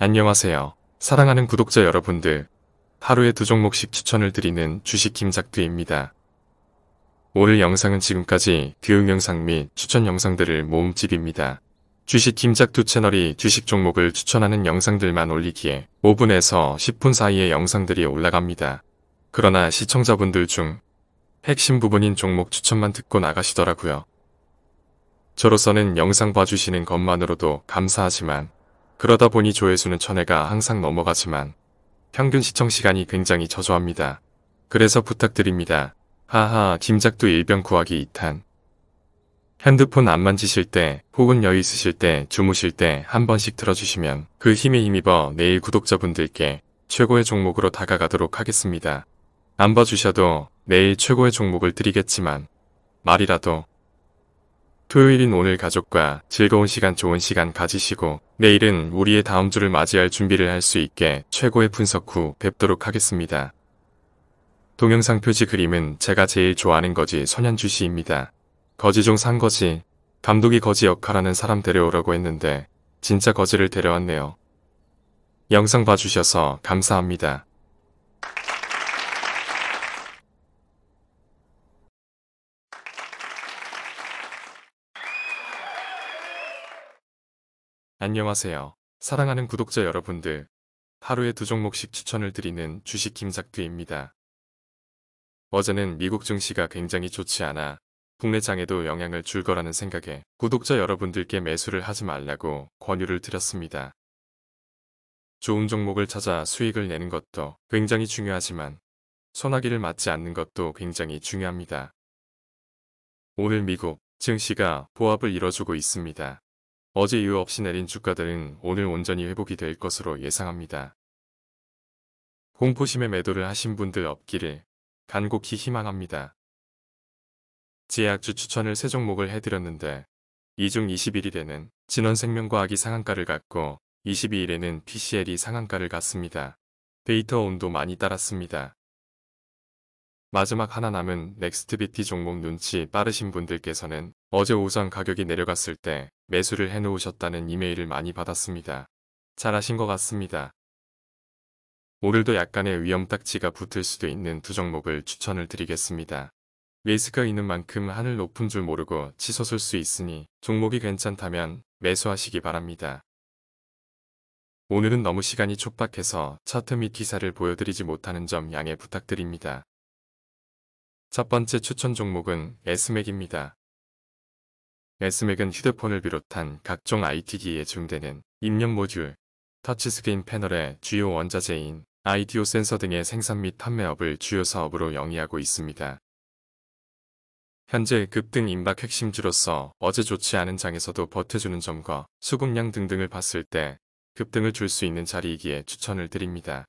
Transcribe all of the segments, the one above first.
안녕하세요. 사랑하는 구독자 여러분들, 하루에 두 종목씩 추천을 드리는 주식 김작두입니다. 오늘 영상은 지금까지 교육 영상 및 추천 영상들을 모음집입니다. 주식 김작두 채널이 주식 종목을 추천하는 영상들만 올리기에 5분에서 10분 사이의 영상들이 올라갑니다. 그러나 시청자분들 중 핵심 부분인 종목 추천만 듣고 나가시더라고요. 저로서는 영상 봐주시는 것만으로도 감사하지만 그러다 보니 조회수는 1000회가 항상 넘어가지만 평균 시청시간이 굉장히 저조합니다. 그래서 부탁드립니다. 하하 김작두 일병 구하기 2탄. 핸드폰 안 만지실 때 혹은 여유 있으실 때 주무실 때 한 번씩 틀어주시면 그 힘에 힘입어 내일 구독자분들께 최고의 종목으로 다가가도록 하겠습니다. 안 봐주셔도 내일 최고의 종목을 드리겠지만 말이라도 토요일인 오늘 가족과 즐거운 시간 좋은 시간 가지시고 내일은 우리의 다음 주를 맞이할 준비를 할 수 있게 최고의 분석 후 뵙도록 하겠습니다. 동영상 표지 그림은 제가 제일 좋아하는 거지 선현주시입니다. 거지 중 산 거지. 감독이 거지 역할하는 사람 데려오라고 했는데 진짜 거지를 데려왔네요. 영상 봐주셔서 감사합니다. 안녕하세요. 사랑하는 구독자 여러분들, 하루에 두 종목씩 추천을 드리는 주식 김작두입니다. 어제는 미국 증시가 굉장히 좋지 않아 국내 장에도 영향을 줄 거라는 생각에 구독자 여러분들께 매수를 하지 말라고 권유를 드렸습니다. 좋은 종목을 찾아 수익을 내는 것도 굉장히 중요하지만 소나기를 맞지 않는 것도 굉장히 중요합니다. 오늘 미국 증시가 보합을 이뤄주고 있습니다. 어제 이유 없이 내린 주가들은 오늘 온전히 회복이 될 것으로 예상합니다. 공포심에 매도를 하신 분들 없기를 간곡히 희망합니다. 제약주 추천을 3종목을 해드렸는데 이 중 21일에는 진원생명과학이 상한가를 갔고 22일에는 PCL이 상한가를 갔습니다. 데이터 온도 많이 따랐습니다. 마지막 하나 남은 넥스트비티 종목 눈치 빠르신 분들께서는 어제 오전 가격이 내려갔을 때 매수를 해놓으셨다는 이메일을 많이 받았습니다. 잘하신 것 같습니다. 오늘도 약간의 위험 딱지가 붙을 수도 있는 두 종목을 추천을 드리겠습니다. 리스크가 있는 만큼 하늘 높은 줄 모르고 치솟을 수 있으니 종목이 괜찮다면 매수하시기 바랍니다. 오늘은 너무 시간이 촉박해서 차트 및 기사를 보여드리지 못하는 점 양해 부탁드립니다. 첫 번째 추천 종목은 S맥입니다. S맥은 휴대폰을 비롯한 각종 IT기에 준되는 입력 모듈, 터치스크린 패널의 주요 원자재인 아이디오 센서 등의 생산 및 판매업을 주요 사업으로 영위하고 있습니다. 현재 급등 임박 핵심주로서 어제 좋지 않은 장에서도 버텨주는 점과 수급량 등등을 봤을 때 급등을 줄 수 있는 자리이기에 추천을 드립니다.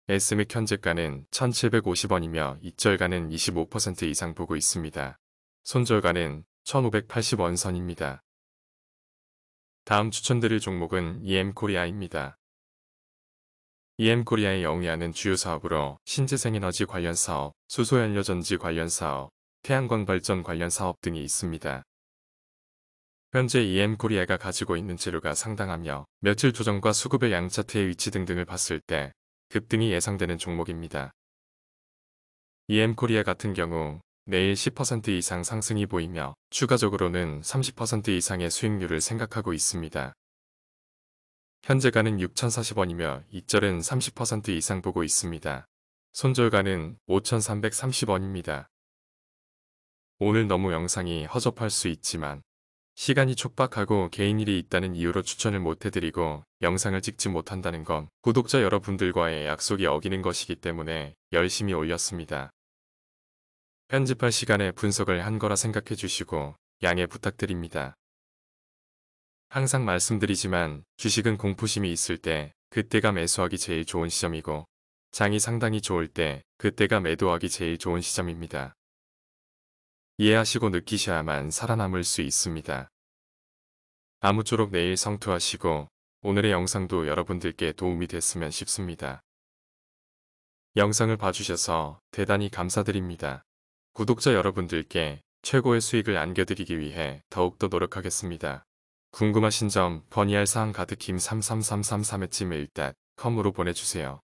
S맥 현재가는 1750원이며 이절가는 25% 이상 보고 있습니다. 손절가는 1580원 선입니다. 다음 추천드릴 종목은 EM코리아입니다. EM코리아의 영위하는 주요 사업으로 신재생에너지 관련 사업, 수소연료전지 관련 사업, 태양광 발전 관련 사업 등이 있습니다. 현재 EM코리아가 가지고 있는 재료가 상당하며 며칠 조정과 수급의 양차트의 위치 등등을 봤을 때 급등이 예상되는 종목입니다. EM코리아 같은 경우 내일 10% 이상 상승이 보이며 추가적으로는 30% 이상의 수익률을 생각하고 있습니다. 현재가는 6,040원이며 이절은 30% 이상 보고 있습니다. 손절가는 5,330원입니다. 오늘 너무 영상이 허접할 수 있지만 시간이 촉박하고 개인일이 있다는 이유로 추천을 못해드리고 영상을 찍지 못한다는 건 구독자 여러분들과의 약속이 어기는 것이기 때문에 열심히 올렸습니다. 편집할 시간에 분석을 한 거라 생각해 주시고 양해 부탁드립니다. 항상 말씀드리지만 주식은 공포심이 있을 때 그때가 매수하기 제일 좋은 시점이고 장이 상당히 좋을 때 그때가 매도하기 제일 좋은 시점입니다. 이해하시고 느끼셔야만 살아남을 수 있습니다. 아무쪼록 내일 성투하시고 오늘의 영상도 여러분들께 도움이 됐으면 싶습니다. 영상을 봐주셔서 대단히 감사드립니다. 구독자 여러분들께 최고의 수익을 안겨드리기 위해 더욱더 노력하겠습니다. 궁금하신 점 건의할 사항 가득힘 33333@gmail.com으로 보내주세요.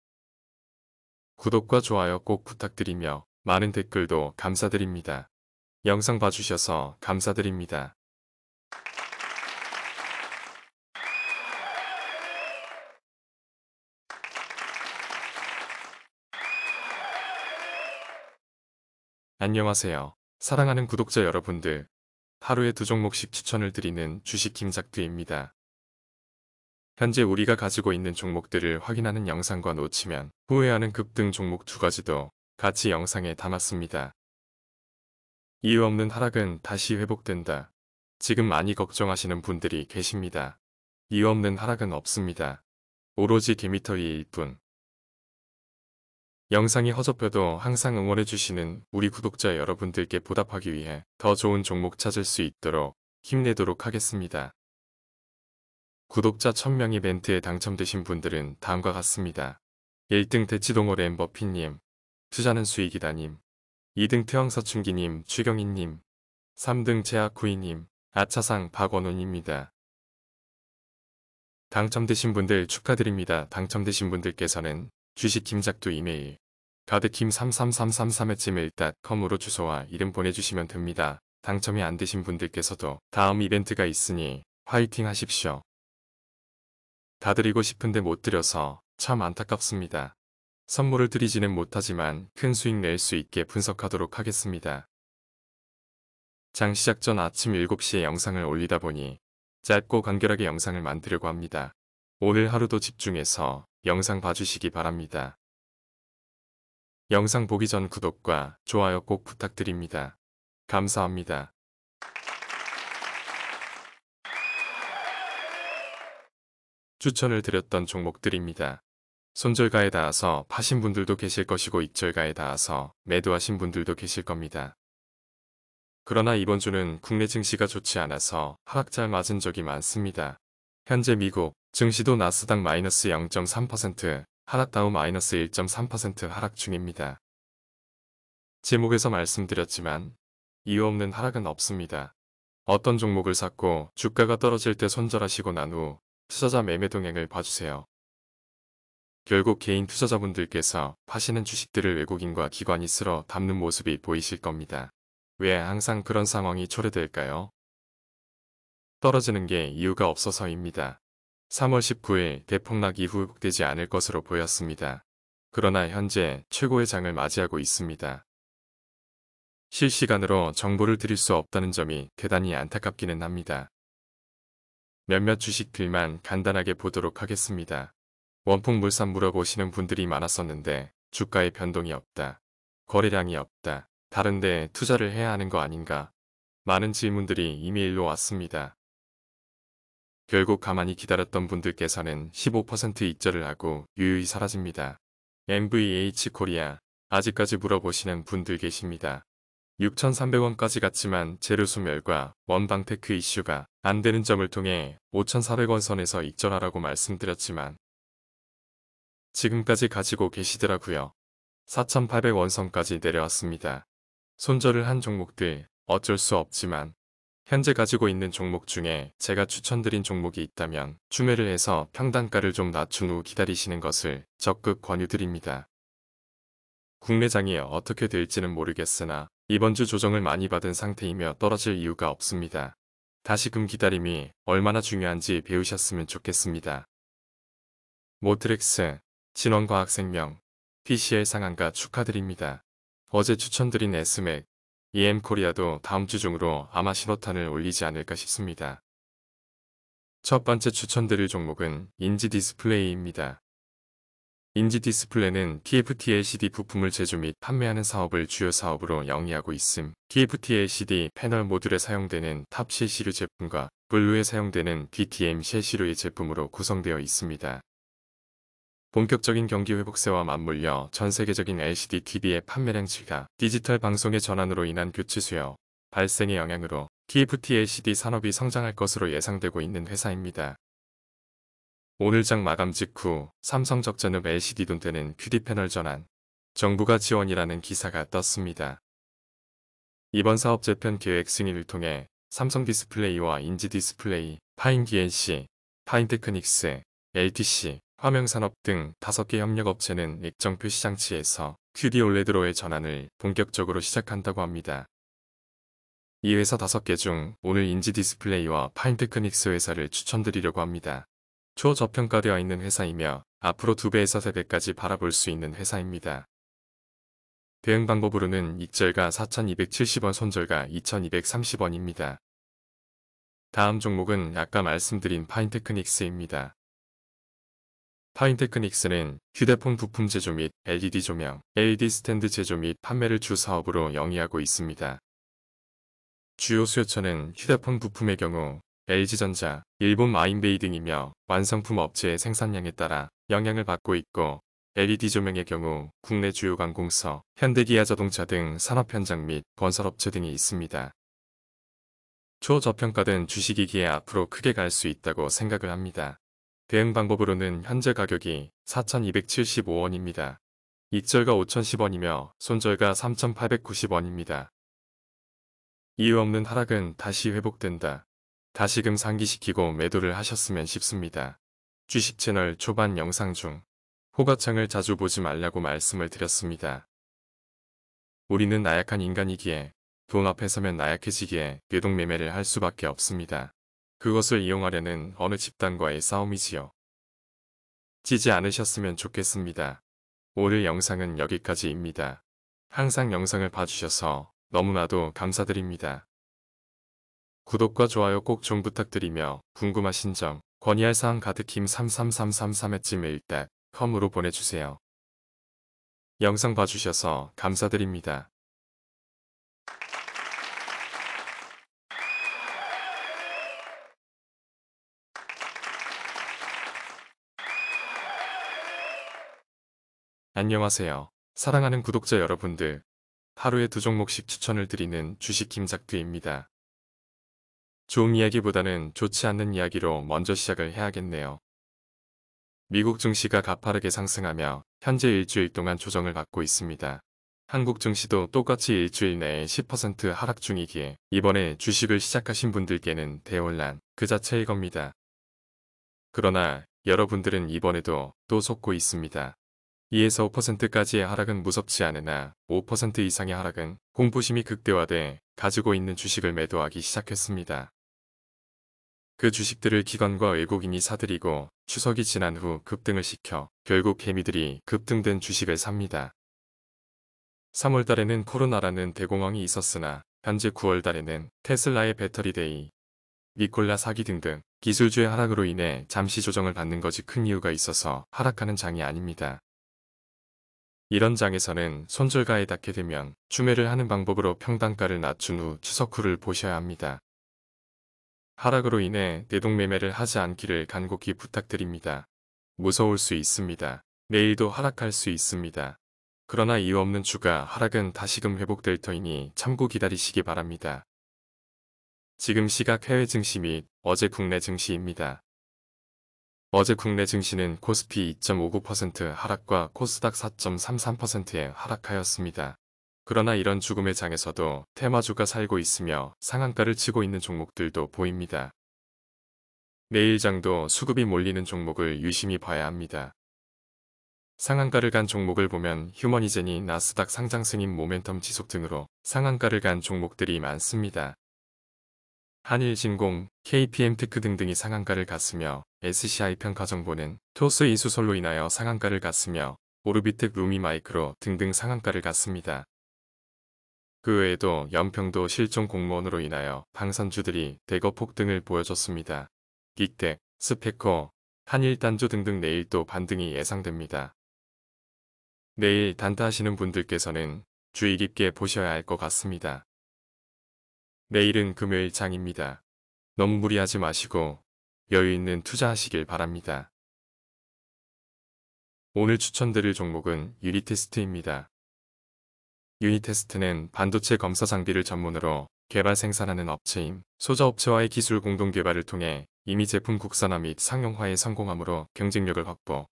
구독과 좋아요 꼭 부탁드리며 많은 댓글도 감사드립니다. 영상 봐주셔서 감사드립니다. 안녕하세요. 사랑하는 구독자 여러분들. 하루에 2종목씩 추천을 드리는 주식 김작두입니다. 현재 우리가 가지고 있는 종목들을 확인하는 영상과 놓치면 후회하는 급등 종목 2가지도 같이 영상에 담았습니다. 이유 없는 하락은 다시 회복된다. 지금 많이 걱정하시는 분들이 계십니다. 이유 없는 하락은 없습니다. 오로지 디미터리일 뿐. 영상이 허접해도 항상 응원해주시는 우리 구독자 여러분들께 보답하기 위해 더 좋은 종목 찾을 수 있도록 힘내도록 하겠습니다. 구독자 1000명 이벤트에 당첨되신 분들은 다음과 같습니다. 1등 대치동호 램버피님, 투자는 수익이다님, 2등 태왕서춘기님, 최경희님, 3등 제아쿠이님, 아차상 박원훈입니다. 당첨되신 분들 축하드립니다. 당첨되신 분들께서는 주식 김작두 이메일 가득힘33333@gmail.com으로 주소와 이름 보내주시면 됩니다. 당첨이 안 되신 분들께서도 다음 이벤트가 있으니 화이팅 하십시오. 다 드리고 싶은데 못 드려서 참 안타깝습니다. 선물을 드리지는 못하지만 큰 수익 낼 수 있게 분석하도록 하겠습니다. 장 시작 전 아침 7시에 영상을 올리다 보니 짧고 간결하게 영상을 만들려고 합니다. 오늘 하루도 집중해서 영상 봐주시기 바랍니다. 영상 보기 전 구독과 좋아요 꼭 부탁드립니다. 감사합니다. 추천을 드렸던 종목들입니다. 손절가에 닿아서 파신 분들도 계실 것이고 익절가에 닿아서 매도하신 분들도 계실 겁니다. 그러나 이번 주는 국내 증시가 좋지 않아서 하락잘 맞은 적이 많습니다. 현재 미국 증시도 나스닥 마이너스 0.3%, 하락다우 마이너스 1.3% 하락 중입니다. 제목에서 말씀드렸지만 이유 없는 하락은 없습니다. 어떤 종목을 샀고 주가가 떨어질 때 손절하시고 난 후 투자자 매매 동향을 봐주세요. 결국 개인 투자자분들께서 파시는 주식들을 외국인과 기관이 쓸어 담는 모습이 보이실 겁니다. 왜 항상 그런 상황이 초래될까요? 떨어지는 게 이유가 없어서입니다. 3월 19일 대폭락 이후 회복되지 않을 것으로 보였습니다. 그러나 현재 최고의 장을 맞이하고 있습니다. 실시간으로 정보를 드릴 수 없다는 점이 대단히 안타깝기는 합니다. 몇몇 주식들만 간단하게 보도록 하겠습니다. 원폭물산 물어보시는 분들이 많았었는데 주가에 변동이 없다. 거래량이 없다. 다른데 투자를 해야 하는 거 아닌가? 많은 질문들이 이메일로 왔습니다. 결국 가만히 기다렸던 분들께서는 15% 익절을 하고 유유히 사라집니다. MVH 코리아 아직까지 물어보시는 분들 계십니다. 6,300원까지 갔지만 재료소멸과 원방테크 이슈가 안 되는 점을 통해 5,400원 선에서 익절하라고 말씀드렸지만 지금까지 가지고 계시더라고요. 4,800원 선까지 내려왔습니다. 손절을 한 종목들 어쩔 수 없지만 현재 가지고 있는 종목 중에 제가 추천드린 종목이 있다면 추매를 해서 평단가를 좀 낮춘 후 기다리시는 것을 적극 권유드립니다. 국내 장이 어떻게 될지는 모르겠으나 이번 주 조정을 많이 받은 상태이며 떨어질 이유가 없습니다. 다시금 기다림이 얼마나 중요한지 배우셨으면 좋겠습니다. 모트렉스, 진원과학생명, PCL 상한가 축하드립니다. 어제 추천드린 S맥, EM코리아도 다음 주 중으로 아마 신호탄을 올리지 않을까 싶습니다. 첫 번째 추천드릴 종목은 인지디스플레이입니다. 인지디스플레이는 TFT-LCD 부품을 제조 및 판매하는 사업을 주요 사업으로 영위하고 있음. TFT-LCD 패널 모듈에 사용되는 탑 실시류 제품과 블루에 사용되는 DTM 실시류의 제품으로 구성되어 있습니다. 본격적인 경기 회복세와 맞물려 전 세계적인 LCD TV의 판매량 증가, 디지털 방송의 전환으로 인한 교체 수요 발생의 영향으로 TFT-LCD 산업이 성장할 것으로 예상되고 있는 회사입니다. 오늘 장 마감 직후 삼성 적자늪 LCD 돈되는 QD 패널 전환, 정부가 지원이라는 기사가 떴습니다. 이번 사업 재편 계획 승인을 통해 삼성 디스플레이와 인지 디스플레이, 파인DNC, 파인테크닉스, LTC, 화명산업 등 5개 협력업체는 액정 표시장치에서 QD-OLED로의 전환을 본격적으로 시작한다고 합니다. 이 회사 5개 중 오늘 인지디스플레이와 파인테크닉스 회사를 추천드리려고 합니다. 초저평가되어 있는 회사이며 앞으로 2배에서 3배까지 바라볼 수 있는 회사입니다. 대응 방법으로는 익절가 4,270원, 손절가 2,230원입니다. 다음 종목은 아까 말씀드린 파인테크닉스입니다. 파인테크닉스는 휴대폰 부품 제조 및 LED 조명, LED 스탠드 제조 및 판매를 주 사업으로 영위하고 있습니다. 주요 수요처는 휴대폰 부품의 경우 LG전자, 일본 마인베이 등이며 완성품 업체의 생산량에 따라 영향을 받고 있고, LED 조명의 경우 국내 주요 관공서, 현대기아자동차 등 산업 현장 및 건설업체 등이 있습니다. 초저평가된 주식이기에 앞으로 크게 갈 수 있다고 생각을 합니다. 대응 방법으로는 현재 가격이 4,275원입니다. 익절가 5,010원이며 손절가 3,890원입니다. 이유 없는 하락은 다시 회복된다. 다시금 상기시키고 매도를 하셨으면 싶습니다. 주식 채널 초반 영상 중 호가창을 자주 보지 말라고 말씀을 드렸습니다. 우리는 나약한 인간이기에 돈 앞에 서면 나약해지기에 배동매매를 할 수밖에 없습니다. 그것을 이용하려는 어느 집단과의 싸움이지요. 찌지 않으셨으면 좋겠습니다. 오늘 영상은 여기까지입니다. 항상 영상을 봐주셔서 너무나도 감사드립니다. 구독과 좋아요 꼭 좀 부탁드리며 궁금하신 점, 건의할 사항 가득힘 33333@gmail.com으로 보내주세요. 영상 봐주셔서 감사드립니다. 안녕하세요. 사랑하는 구독자 여러분들. 하루에 2종목씩 추천을 드리는 주식 김작두입니다. 좋은 이야기보다는 좋지 않는 이야기로 먼저 시작을 해야겠네요. 미국 증시가 가파르게 상승하며 현재 일주일 동안 조정을 받고 있습니다. 한국 증시도 똑같이 일주일 내에 10% 하락 중이기에 이번에 주식을 시작하신 분들께는 대혼란 그 자체일 겁니다. 그러나 여러분들은 이번에도 또 속고 있습니다. 2에서 5%까지의 하락은 무섭지 않으나 5% 이상의 하락은 공포심이 극대화돼 가지고 있는 주식을 매도하기 시작했습니다. 그 주식들을 기관과 외국인이 사들이고 추석이 지난 후 급등을 시켜 결국 개미들이 급등된 주식을 삽니다. 3월 달에는 코로나라는 대공황이 있었으나 현재 9월 달에는 테슬라의 배터리데이, 니콜라 사기 등등 기술주의 하락으로 인해 잠시 조정을 받는 것이 큰 이유가 있어서 하락하는 장이 아닙니다. 이런 장에서는 손절가에 닿게 되면 추매를 하는 방법으로 평단가를 낮춘 후 추석 후를 보셔야 합니다. 하락으로 인해 대동매매를 하지 않기를 간곡히 부탁드립니다. 무서울 수 있습니다. 내일도 하락할 수 있습니다. 그러나 이유 없는 주가 하락은 다시금 회복될 터이니 참고 기다리시기 바랍니다. 지금 시각 해외 증시 및 어제 국내 증시입니다. 어제 국내 증시는 코스피 2.59% 하락과 코스닥 4.33%에 하락하였습니다. 그러나 이런 죽음의 장에서도 테마주가 살고 있으며 상한가를 치고 있는 종목들도 보입니다. 내일 장도 수급이 몰리는 종목을 유심히 봐야 합니다. 상한가를 간 종목을 보면 휴머니젠이 나스닥 상장승인 모멘텀 지속 등으로 상한가를 간 종목들이 많습니다. 한일진공, KPM테크 등등이 상한가를 갔으며 SCI 평가정보는 토스 이수설로 인하여 상한가를 갔으며 오르비텍, 루미마이크로 등등 상한가를 갔습니다. 그 외에도 연평도 실종 공무원으로 인하여 방산주들이 대거 폭등을 보여줬습니다. 긱텍, 스페커, 한일단조 등등 내일 또 반등이 예상됩니다. 내일 단타하시는 분들께서는 주의 깊게 보셔야 할 것 같습니다. 내일은 금요일 장입니다. 너무 무리하지 마시고 여유 있는 투자하시길 바랍니다. 오늘 추천드릴 종목은 유니테스트입니다. 유니테스트는 반도체 검사 장비를 전문으로 개발 생산하는 업체임, 소자업체와의 기술 공동 개발을 통해 이미 제품 국산화 및 상용화에 성공함으로 경쟁력을 확보,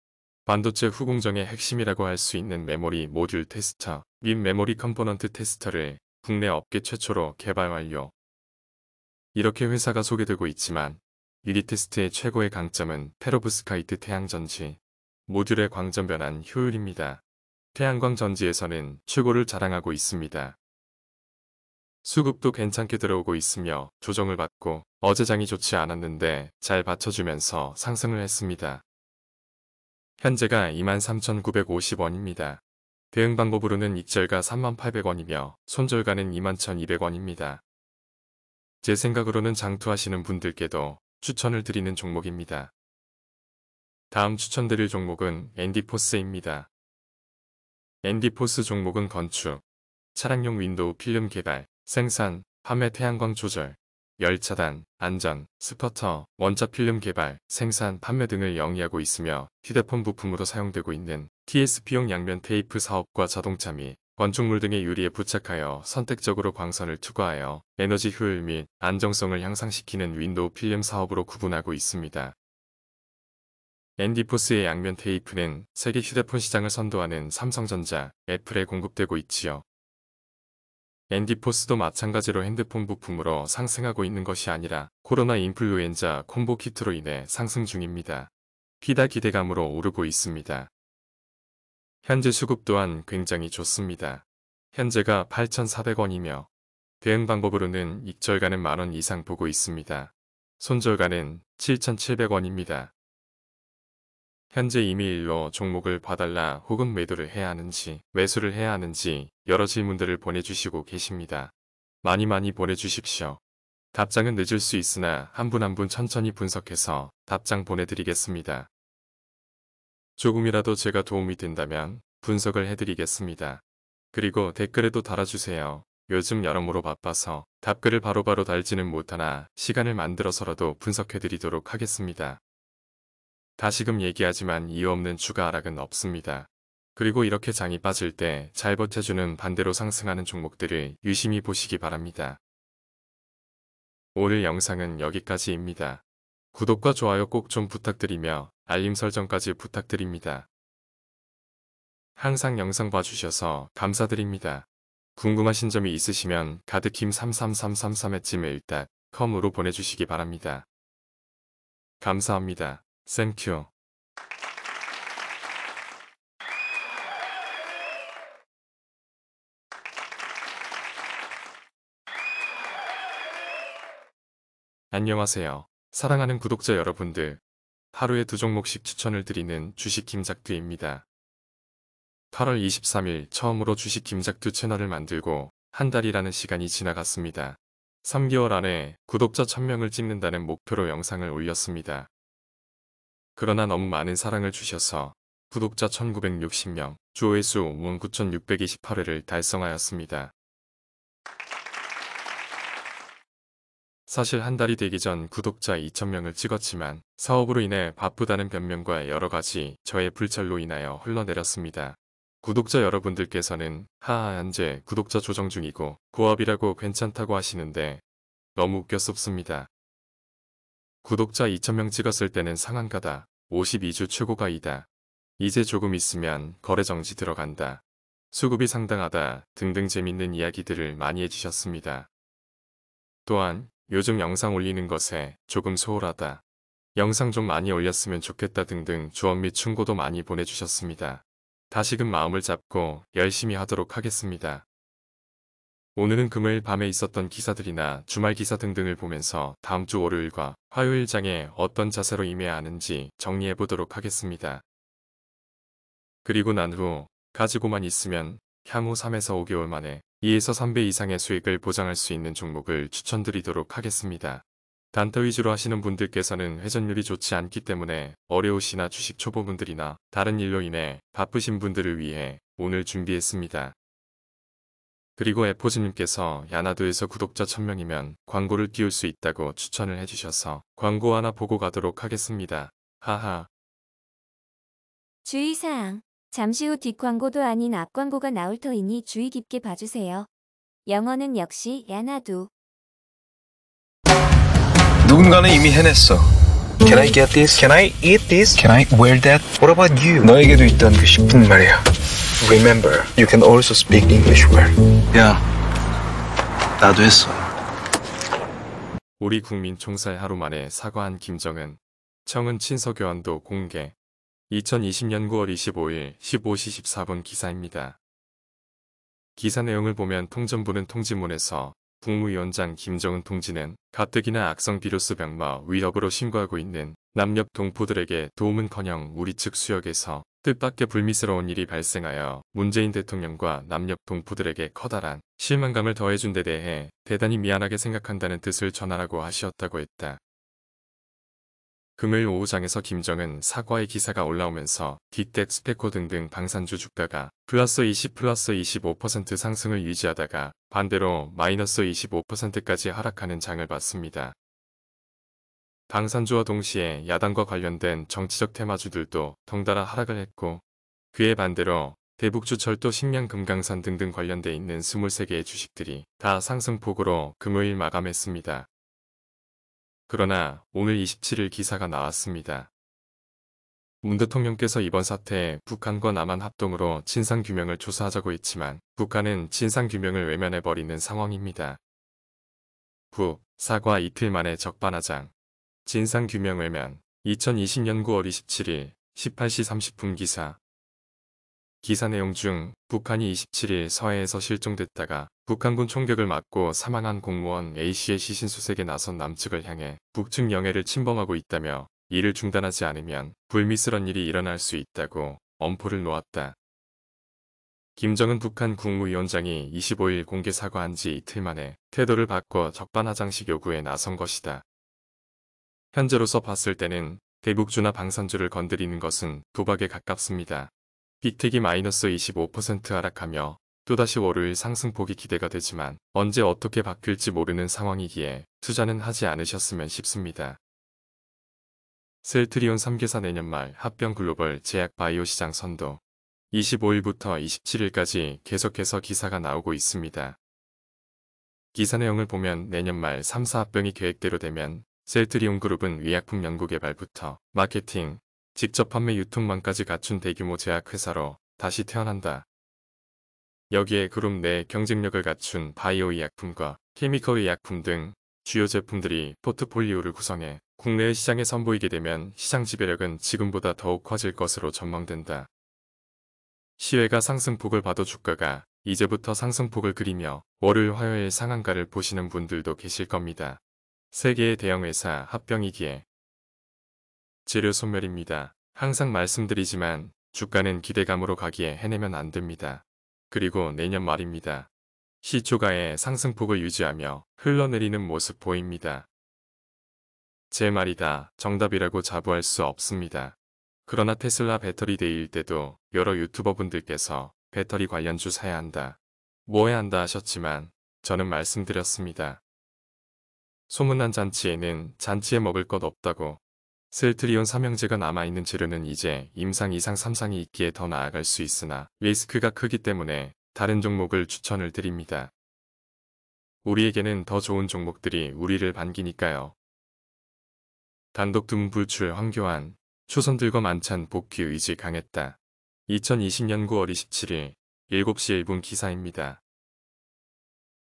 반도체 후공정의 핵심이라고 할 수 있는 메모리 모듈 테스터 및 메모리 컴포넌트 테스터를 국내 업계 최초로 개발 완료. 이렇게 회사가 소개되고 있지만 유리 테스트의 최고의 강점은 페로브스카이트 태양전지 모듈의 광전 변환 효율입니다. 태양광 전지에서는 최고를 자랑하고 있습니다. 수급도 괜찮게 들어오고 있으며 조정을 받고 어제 장이 좋지 않았는데 잘 받쳐주면서 상승을 했습니다. 현재가 23,950원입니다. 대응 방법으로는 익절가 38,000원이며 손절가는 21,200원입니다. 제 생각으로는 장투하시는 분들께도 추천을 드리는 종목입니다. 다음 추천드릴 종목은 앤디포스입니다. 앤디포스 종목은 건축, 차량용 윈도우 필름 개발, 생산, 판매 태양광 조절, 열차단, 안전, 스퍼터, 원자 필름 개발, 생산, 판매 등을 영위하고 있으며 휴대폰 부품으로 사용되고 있는 TSP용 양면 테이프 사업과 자동차 및 건축물 등의 유리에 부착하여 선택적으로 광선을 투과하여 에너지 효율 및 안정성을 향상시키는 윈도우 필름 사업으로 구분하고 있습니다. 앤디포스의 양면 테이프는 세계 휴대폰 시장을 선도하는 삼성전자, 애플에 공급되고 있지요. 앤디포스도 마찬가지로 핸드폰 부품으로 상승하고 있는 것이 아니라 코로나 인플루엔자 콤보 키트로 인해 상승 중입니다. 기다 기대감으로 오르고 있습니다. 현재 수급 또한 굉장히 좋습니다. 현재가 8,400원이며 대응 방법으로는 익절가는 만원 이상 보고 있습니다. 손절가는 7,700원입니다. 현재 이메일로 종목을 봐달라 혹은 매도를 해야 하는지 매수를 해야 하는지 여러 질문들을 보내주시고 계십니다. 많이 보내주십시오. 답장은 늦을 수 있으나 한 분 한 분 천천히 분석해서 답장 보내드리겠습니다. 조금이라도 제가 도움이 된다면 분석을 해드리겠습니다. 그리고 댓글에도 달아주세요. 요즘 여러모로 바빠서 답글을 바로바로 달지는 못하나 시간을 만들어서라도 분석해드리도록 하겠습니다. 다시금 얘기하지만 이유 없는 추가 하락은 없습니다. 그리고 이렇게 장이 빠질 때 잘 버텨주는 반대로 상승하는 종목들을 유심히 보시기 바랍니다. 오늘 영상은 여기까지입니다. 구독과 좋아요 꼭 좀 부탁드리며 알림 설정까지 부탁드립니다. 항상 영상 봐주셔서 감사드립니다. 궁금하신 점이 있으시면 가득힘33333@gmail.com으로 보내주시기 바랍니다. 감사합니다. 땡큐. 안녕하세요. 사랑하는 구독자 여러분들. 하루에 2종목씩 추천을 드리는 주식 김작두입니다. 8월 23일 처음으로 주식 김작두 채널을 만들고 한 달이라는 시간이 지나갔습니다. 3개월 안에 구독자 1000명을 찍는다는 목표로 영상을 올렸습니다. 그러나 너무 많은 사랑을 주셔서 구독자 1960명, 조회수 59,628회를 달성하였습니다. 사실 한 달이 되기 전 구독자 2,000명을 찍었지만 사업으로 인해 바쁘다는 변명과 여러가지 저의 불찰로 인하여 흘러내렸습니다. 구독자 여러분들께서는 하하 현재 구독자 조정 중이고 고업이라고 괜찮다고 하시는데 너무 웃겼습니다. 구독자 2,000명 찍었을 때는 상한가다. 52주 최고가이다. 이제 조금 있으면 거래 정지 들어간다. 수급이 상당하다 등등 재밌는 이야기들을 많이 해주셨습니다. 또한 요즘 영상 올리는 것에 조금 소홀하다. 영상 좀 많이 올렸으면 좋겠다 등등 조언 및 충고도 많이 보내주셨습니다. 다시금 마음을 잡고 열심히 하도록 하겠습니다. 오늘은 금요일 밤에 있었던 기사들이나 주말 기사 등등을 보면서 다음주 월요일과 화요일 장에 어떤 자세로 임해야 하는지 정리해 보도록 하겠습니다. 그리고 난 후 가지고만 있으면 향후 3에서 5개월 만에 2에서 3배 이상의 수익을 보장할 수 있는 종목을 추천드리도록 하겠습니다. 단타 위주로 하시는 분들께서는 회전율이 좋지 않기 때문에 어려우시나 주식 초보분들이나 다른 일로 인해 바쁘신 분들을 위해 오늘 준비했습니다. 그리고 에포즈님께서 야나두에서 구독자 1000명이면 광고를 띄울 수 있다고 추천을 해주셔서 광고 하나 보고 가도록 하겠습니다. 하하. 주의사항. 잠시 후 뒷광고도 아닌 앞광고가 나올 터이니 주의 깊게 봐주세요. 영어는 역시 야나두. 누군가는 이미 해냈어. Can I get this? Can I eat this? Can I wear that? What about you? 너에게도 있던 그 10분 말이야. Remember, you can also speak English well. 야, 나도 했어. 우리 국민 총살 하루 만에 사과한 김정은. 청은 친서교환도 공개. 2020년 9월 25일 15시 14분 기사입니다. 기사 내용을 보면 통전부는 통지문에서 국무위원장 김정은 통지는 가뜩이나 악성 비루스 병마 위협으로 신고하고 있는 남녘 동포들에게 도움은커녕 우리 측 수역에서 뜻밖의 불미스러운 일이 발생하여 문재인 대통령과 남녘 동포들에게 커다란 실망감을 더해준 데 대해 대단히 미안하게 생각한다는 뜻을 전하라고 하시었다고 했다. 금요일 오후장에서 김정은 사과의 기사가 올라오면서 딕텍 스페코 등등 방산주 주가가 플러스 20 플러스 25% 상승을 유지하다가 반대로 마이너스 25%까지 하락하는 장을 봤습니다. 방산주와 동시에 야당과 관련된 정치적 테마주들도 덩달아 하락을 했고, 그에 반대로 대북주 철도 식량 금강산 등등 관련돼 있는 23개의 주식들이 다 상승폭으로 금요일 마감했습니다. 그러나 오늘 27일 기사가 나왔습니다. 문 대통령께서 이번 사태에 북한과 남한 합동으로 진상규명을 조사하자고 했지만 북한은 진상규명을 외면해버리는 상황입니다. 사과 이틀 만에 적반하장. 진상규명 외면. 2020년 9월 27일 18시 30분 기사. 기사 내용 중 북한이 27일 서해에서 실종됐다가 북한군 총격을 맞고 사망한 공무원 A씨의 시신 수색에 나선 남측을 향해 북측 영해를 침범하고 있다며 이를 중단하지 않으면 불미스런 일이 일어날 수 있다고 엄포를 놓았다. 김정은 북한 국무위원장이 25일 공개 사과한 지 이틀 만에 태도를 바꿔 적반하장식 요구에 나선 것이다. 현재로서 봤을 때는 대북주나 방산주를 건드리는 것은 도박에 가깝습니다. 빅텍이 마이너스 25% 하락하며 또다시 월요일 상승폭이 기대가 되지만 언제 어떻게 바뀔지 모르는 상황이기에 투자는 하지 않으셨으면 싶습니다. 셀트리온 3개사 내년 말 합병 글로벌 제약 바이오 시장 선도. 25일부터 27일까지 계속해서 기사가 나오고 있습니다. 기사 내용을 보면 내년 말 3사 합병이 계획대로 되면 셀트리온 그룹은 의약품 연구개발부터 마케팅, 직접 판매 유통망까지 갖춘 대규모 제약회사로 다시 태어난다. 여기에 그룹 내 경쟁력을 갖춘 바이오 의약품과 케미컬 의약품 등 주요 제품들이 포트폴리오를 구성해 국내의 시장에 선보이게 되면 시장 지배력은 지금보다 더욱 커질 것으로 전망된다. 시외가 상승폭을 봐도 주가가 이제부터 상승폭을 그리며 월요일 화요일 상한가를 보시는 분들도 계실 겁니다. 세계의 대형회사 합병이기에 재료 소멸입니다. 항상 말씀드리지만 주가는 기대감으로 가기에 해내면 안 됩니다. 그리고 내년 말입니다. 시초가의 상승폭을 유지하며 흘러내리는 모습 보입니다. 제 말이다 정답이라고 자부할 수 없습니다. 그러나 테슬라 배터리 데이일 때도 여러 유튜버분들께서 배터리 관련주 사야 한다, 뭐 해야 한다 하셨지만 저는 말씀드렸습니다. 소문난 잔치에는 잔치에 먹을 것 없다고. 셀트리온 삼형제가 남아있는 재료는 이제 임상 이상 3상이 있기에 더 나아갈 수 있으나 리스크가 크기 때문에 다른 종목을 추천을 드립니다. 우리에게는 더 좋은 종목들이 우리를 반기니까요. 단독 둔불출 황교안. 초선들과 만찬 복귀 의지 강했다. 2020년 9월 27일 7시 1분 기사입니다.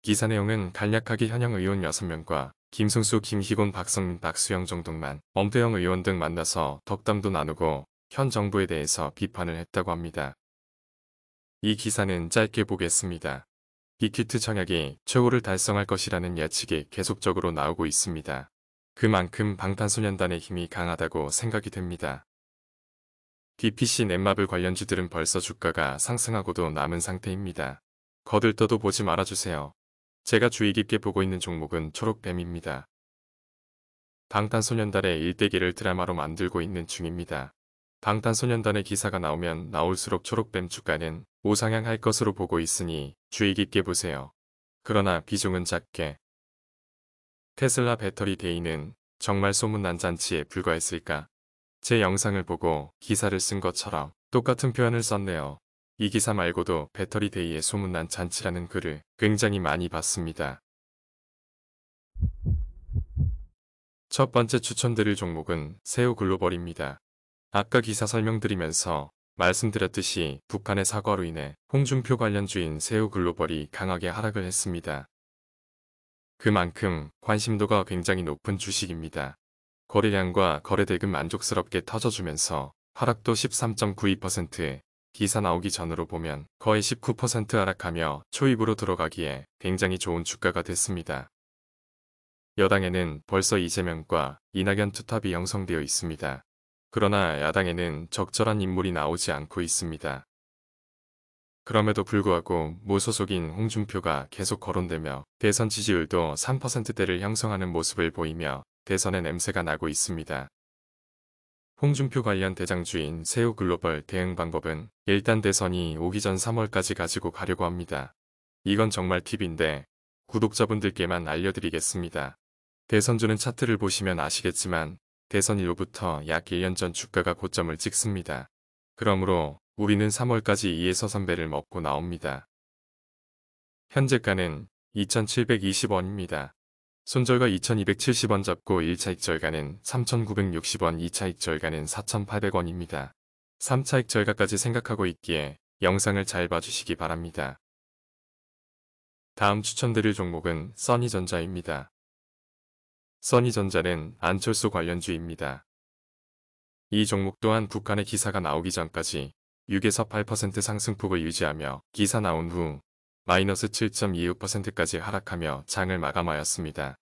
기사 내용은 간략하게 현역 의원 6명과 김승수, 김희곤, 박성민, 박수영, 정동만, 엄태영 의원 등 만나서 덕담도 나누고 현 정부에 대해서 비판을 했다고 합니다. 이 기사는 짧게 보겠습니다. 빅히트 청약이 최고를 달성할 것이라는 예측이 계속적으로 나오고 있습니다. 그만큼 방탄소년단의 힘이 강하다고 생각이 됩니다. DPC 넷마블 관련주들은 벌써 주가가 상승하고도 남은 상태입니다. 거들떠도 보지 말아주세요. 제가 주의 깊게 보고 있는 종목은 초록뱀입니다. 방탄소년단의 일대기를 드라마로 만들고 있는 중입니다. 방탄소년단의 기사가 나오면 나올수록 초록뱀 주가는 우상향할 것으로 보고 있으니 주의 깊게 보세요. 그러나 비중은 작게. 테슬라 배터리 데이는 정말 소문난 잔치에 불과했을까? 제 영상을 보고 기사를 쓴 것처럼 똑같은 표현을 썼네요. 이 기사 말고도 배터리 데이에 소문난 잔치라는 글을 굉장히 많이 봤습니다. 첫 번째 추천드릴 종목은 세우글로벌입니다. 아까 기사 설명드리면서 말씀드렸듯이 북한의 사과로 인해 홍준표 관련주인 세우글로벌이 강하게 하락을 했습니다. 그만큼 관심도가 굉장히 높은 주식입니다. 거래량과 거래대금 만족스럽게 터져주면서 하락도 13.92%, 기사 나오기 전으로 보면 거의 19% 하락하며 초입으로 들어가기에 굉장히 좋은 주가가 됐습니다. 여당에는 벌써 이재명과 이낙연 투탑이 형성되어 있습니다. 그러나 야당에는 적절한 인물이 나오지 않고 있습니다. 그럼에도 불구하고 무소속인 홍준표가 계속 거론되며 대선 지지율도 3%대를 형성하는 모습을 보이며 대선의 냄새가 나고 있습니다. 홍준표 관련 대장주인 세우글로벌 대응 방법은 일단 대선이 오기 전 3월까지 가지고 가려고 합니다. 이건 정말 팁인데 구독자분들께만 알려드리겠습니다. 대선주는 차트를 보시면 아시겠지만 대선 이후부터 약 1년 전 주가가 고점을 찍습니다. 그러므로 우리는 3월까지 2에서 3배를 먹고 나옵니다. 현재가는 2,720원입니다. 손절가 2,270원 잡고 1차익 절가는 3,960원, 2차익 절가는 4,800원입니다. 3차익 절가까지 생각하고 있기에 영상을 잘 봐주시기 바랍니다. 다음 추천드릴 종목은 써니전자입니다. 써니전자는 안철수 관련주입니다. 이 종목 또한 북한의 기사가 나오기 전까지 6에서 8% 상승폭을 유지하며 기사 나온 후 마이너스 7.26%까지 하락하며 장을 마감하였습니다.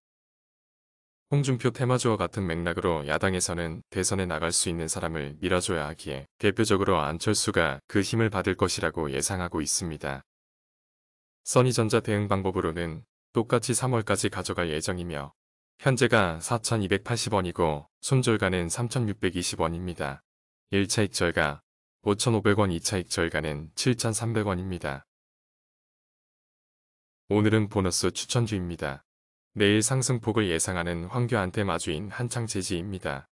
홍준표 테마주와 같은 맥락으로 야당에서는 대선에 나갈 수 있는 사람을 밀어줘야 하기에 대표적으로 안철수가 그 힘을 받을 것이라고 예상하고 있습니다. 써니전자 대응 방법으로는 똑같이 3월까지 가져갈 예정이며 현재가 4,280원이고 손절가는 3,620원입니다. 1차익 절가 5,500원, 2차익 절가는 7,300원입니다. 오늘은 보너스 추천주입니다. 내일 상승폭을 예상하는 황교안테 마주인 한창재지입니다.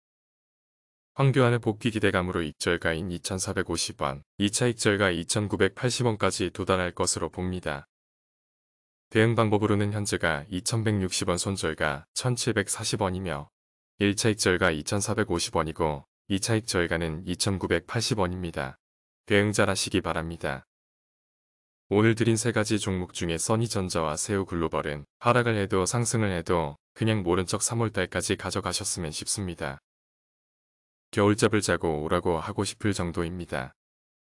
황교안의 복귀 기대감으로 익절가인 2,450원, 2차익 절가 2,980원까지 도달할 것으로 봅니다. 대응 방법으로는 현재가 2,160원, 손절가 1,740원이며 1차익 절가 2,450원이고 2차익 절가는 2,980원입니다. 대응 잘 하시기 바랍니다. 오늘 드린 세 가지 종목 중에 써니전자와 세우글로벌은 하락을 해도 상승을 해도 그냥 모른 척 3월달까지 가져가셨으면 싶습니다. 겨울잡을 자고 오라고 하고 싶을 정도입니다.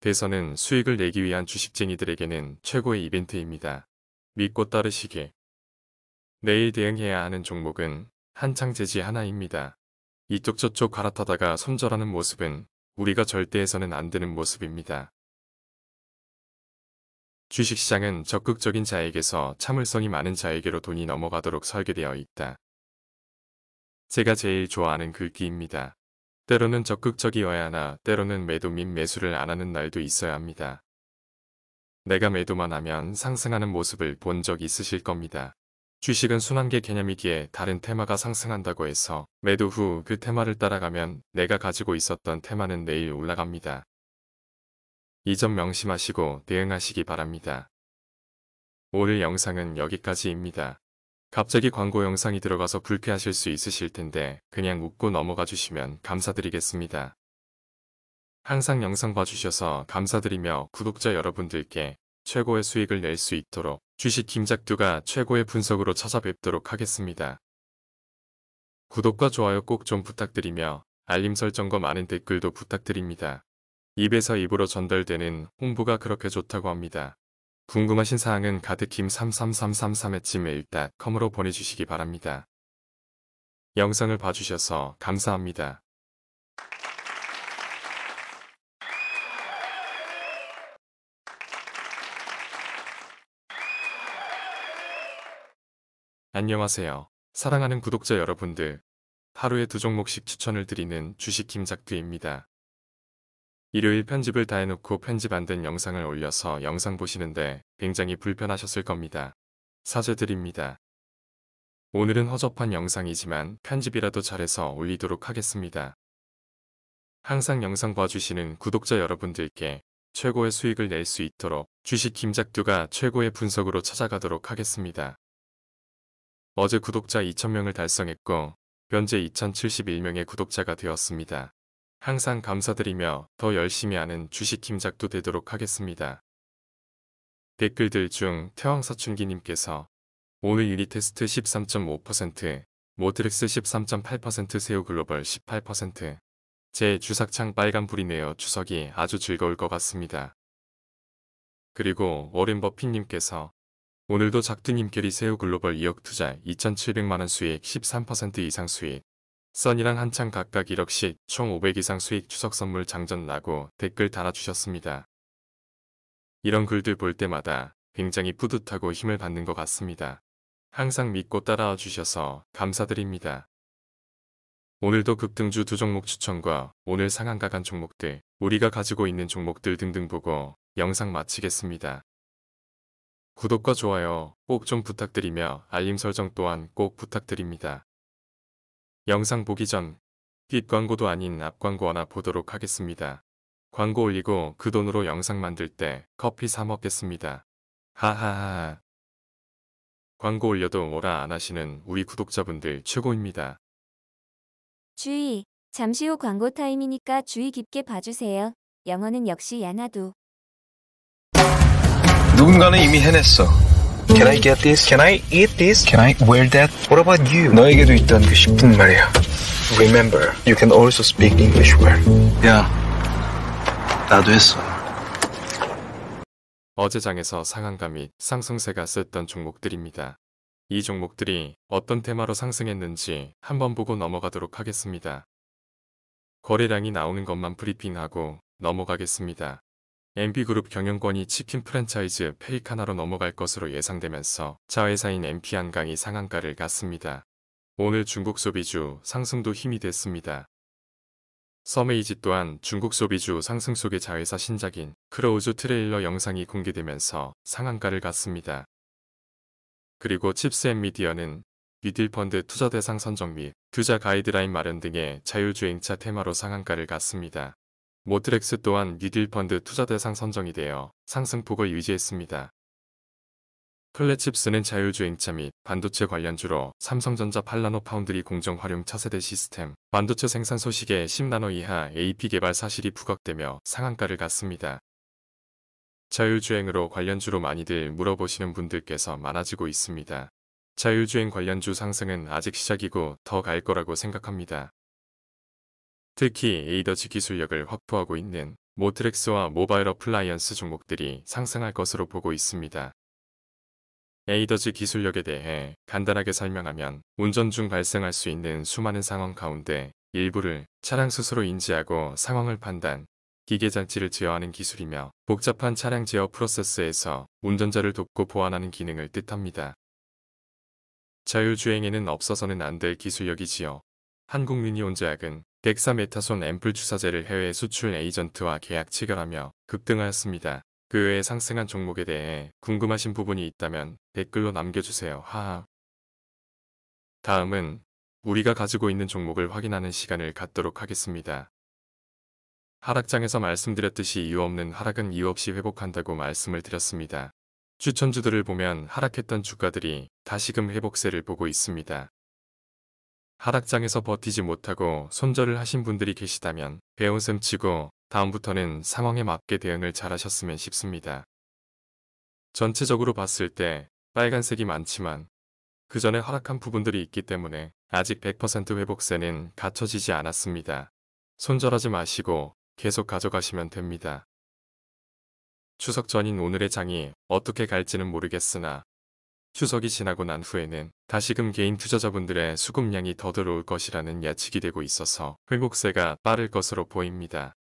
대선은 수익을 내기 위한 주식쟁이들에게는 최고의 이벤트입니다. 믿고 따르시길. 내일 대응해야 하는 종목은 한창재지 하나입니다. 이쪽 저쪽 갈아타다가 손절하는 모습은 우리가 절대 해서는 안 되는 모습입니다. 주식시장은 적극적인 자에게서 참을성이 많은 자에게로 돈이 넘어가도록 설계되어 있다. 제가 제일 좋아하는 글귀입니다. 때로는 적극적이어야 하나 때로는 매도 및 매수를 안 하는 날도 있어야 합니다. 내가 매도만 하면 상승하는 모습을 본 적 있으실 겁니다. 주식은 순환계 개념이기에 다른 테마가 상승한다고 해서 매도 후 그 테마를 따라가면 내가 가지고 있었던 테마는 내일 올라갑니다. 이 점 명심하시고 대응하시기 바랍니다. 오늘 영상은 여기까지입니다. 갑자기 광고 영상이 들어가서 불쾌하실 수 있으실 텐데 그냥 웃고 넘어가 주시면 감사드리겠습니다. 항상 영상 봐주셔서 감사드리며 구독자 여러분들께 최고의 수익을 낼 수 있도록 주식 김작두가 최고의 분석으로 찾아뵙도록 하겠습니다. 구독과 좋아요 꼭 좀 부탁드리며 알림 설정과 많은 댓글도 부탁드립니다. 입에서 입으로 전달되는 홍보가 그렇게 좋다고 합니다. 궁금하신 사항은 가득힘33333@gmail.com으로 보내주시기 바랍니다. 영상을 봐주셔서 감사합니다. 안녕하세요. 사랑하는 구독자 여러분들. 하루에 2종목씩 추천을 드리는 주식 김작두입니다. 일요일 편집을 다 해놓고 편집 안 된 영상을 올려서 영상 보시는데 굉장히 불편하셨을 겁니다. 사죄드립니다. 오늘은 허접한 영상이지만 편집이라도 잘해서 올리도록 하겠습니다. 항상 영상 봐주시는 구독자 여러분들께 최고의 수익을 낼 수 있도록 주식 김작두가 최고의 분석으로 찾아가도록 하겠습니다. 어제 구독자 2,000명을 달성했고 현재 2,071명의 구독자가 되었습니다. 항상 감사드리며 더 열심히 하는 주식 김작두 되도록 하겠습니다. 댓글들 중 태왕사춘기님께서 오늘 유니 테스트 13.5%, 모트렉스 13.8%, 세우 글로벌 18%. 제 주삭창 빨간불이네요. 추석이 아주 즐거울 것 같습니다. 그리고 워렌 버핏님께서 오늘도 작두님께리 세우 글로벌 2억 투자 2,700만원 수익 13% 이상 수익. 써니랑 한창 각각 1억씩 총 500 이상 수익 추석 선물 장전 라고 댓글 달아주셨습니다. 이런 글들 볼 때마다 굉장히 뿌듯하고 힘을 받는 것 같습니다. 항상 믿고 따라와 주셔서 감사드립니다. 오늘도 급등주 두 종목 추천과 오늘 상한가 간 종목들, 우리가 가지고 있는 종목들 등등 보고 영상 마치겠습니다. 구독과 좋아요 꼭 좀 부탁드리며 알림 설정 또한 꼭 부탁드립니다. 영상 보기 전 뒷광고도 아닌 앞광고 하나 보도록 하겠습니다. 광고 올리고 그 돈으로 영상 만들 때 커피 사 먹겠습니다. 하하하. 광고 올려도 뭐라 안 하시는 우리 구독자분들 최고입니다. 주의! 잠시 후 광고 타임이니까 주의 깊게 봐주세요. 영어는 역시 야나두. 누군가는 이미 해냈어. Can I get this? Can I eat this? Can I wear that? What about you? 너에게도 있던 그 10분 말이야. Remember, you can also speak English well. 야, 나도 했어. 어제 장에서 상한가 및 상승세가 썼던 종목들입니다. 이 종목들이 어떤 테마로 상승했는지 한번 보고 넘어가도록 하겠습니다. 거래량이 나오는 것만 브리핑하고 넘어가겠습니다. MP그룹 경영권이 치킨 프랜차이즈 페이크 하나로 넘어갈 것으로 예상되면서 자회사인 MP한강이 상한가를 갔습니다. 오늘 중국 소비주 상승도 힘이 됐습니다. 서메이지 또한 중국 소비주 상승 속의 자회사 신작인 크로우즈 트레일러 영상이 공개되면서 상한가를 갔습니다. 그리고 칩스앤미디어는 미딜펀드 투자 대상 선정 및 투자 가이드라인 마련 등의 자율주행차 테마로 상한가를 갔습니다. 모트렉스 또한 미딜펀드 투자 대상 선정이 되어 상승폭을 유지했습니다. 플랫칩스는 자율주행차 및 반도체 관련주로 삼성전자 8나노 파운드리 공정 활용 차세대 시스템, 반도체 생산 소식에 10나노 이하 AP 개발 사실이 부각되며 상한가를 갔습니다. 자율주행으로 관련주로 많이들 물어보시는 분들께서 많아지고 있습니다. 자율주행 관련주 상승은 아직 시작이고 더 갈 거라고 생각합니다. 특히 에이더즈 기술력을 확보하고 있는 모트렉스와 모바일 어플라이언스 종목들이 상승할 것으로 보고 있습니다. 에이더즈 기술력에 대해 간단하게 설명하면 운전 중 발생할 수 있는 수많은 상황 가운데 일부를 차량 스스로 인지하고 상황을 판단, 기계장치를 제어하는 기술이며 복잡한 차량 제어 프로세스에서 운전자를 돕고 보완하는 기능을 뜻합니다. 자율주행에는 없어서는 안 될 기술력이지요. 한국유니온제약은 덱사메타손 앰플 주사제를 해외 수출 에이전트와 계약 체결하며 급등하였습니다. 그 외에 상승한 종목에 대해 궁금하신 부분이 있다면 댓글로 남겨주세요. 하하. 다음은 우리가 가지고 있는 종목을 확인하는 시간을 갖도록 하겠습니다. 하락장에서 말씀드렸듯이 이유 없는 하락은 이유 없이 회복한다고 말씀을 드렸습니다. 추천주들을 보면 하락했던 주가들이 다시금 회복세를 보고 있습니다. 하락장에서 버티지 못하고 손절을 하신 분들이 계시다면 배운셈 치고 다음부터는 상황에 맞게 대응을 잘하셨으면 싶습니다. 전체적으로 봤을 때 빨간색이 많지만 그 전에 하락한 부분들이 있기 때문에 아직 100% 회복세는 갖춰지지 않았습니다. 손절하지 마시고 계속 가져가시면 됩니다. 추석 전인 오늘의 장이 어떻게 갈지는 모르겠으나 추석이 지나고 난 후에는 다시금 개인 투자자분들의 수급량이 더 들어올 것이라는 예측이 되고 있어서 회복세가 빠를 것으로 보입니다.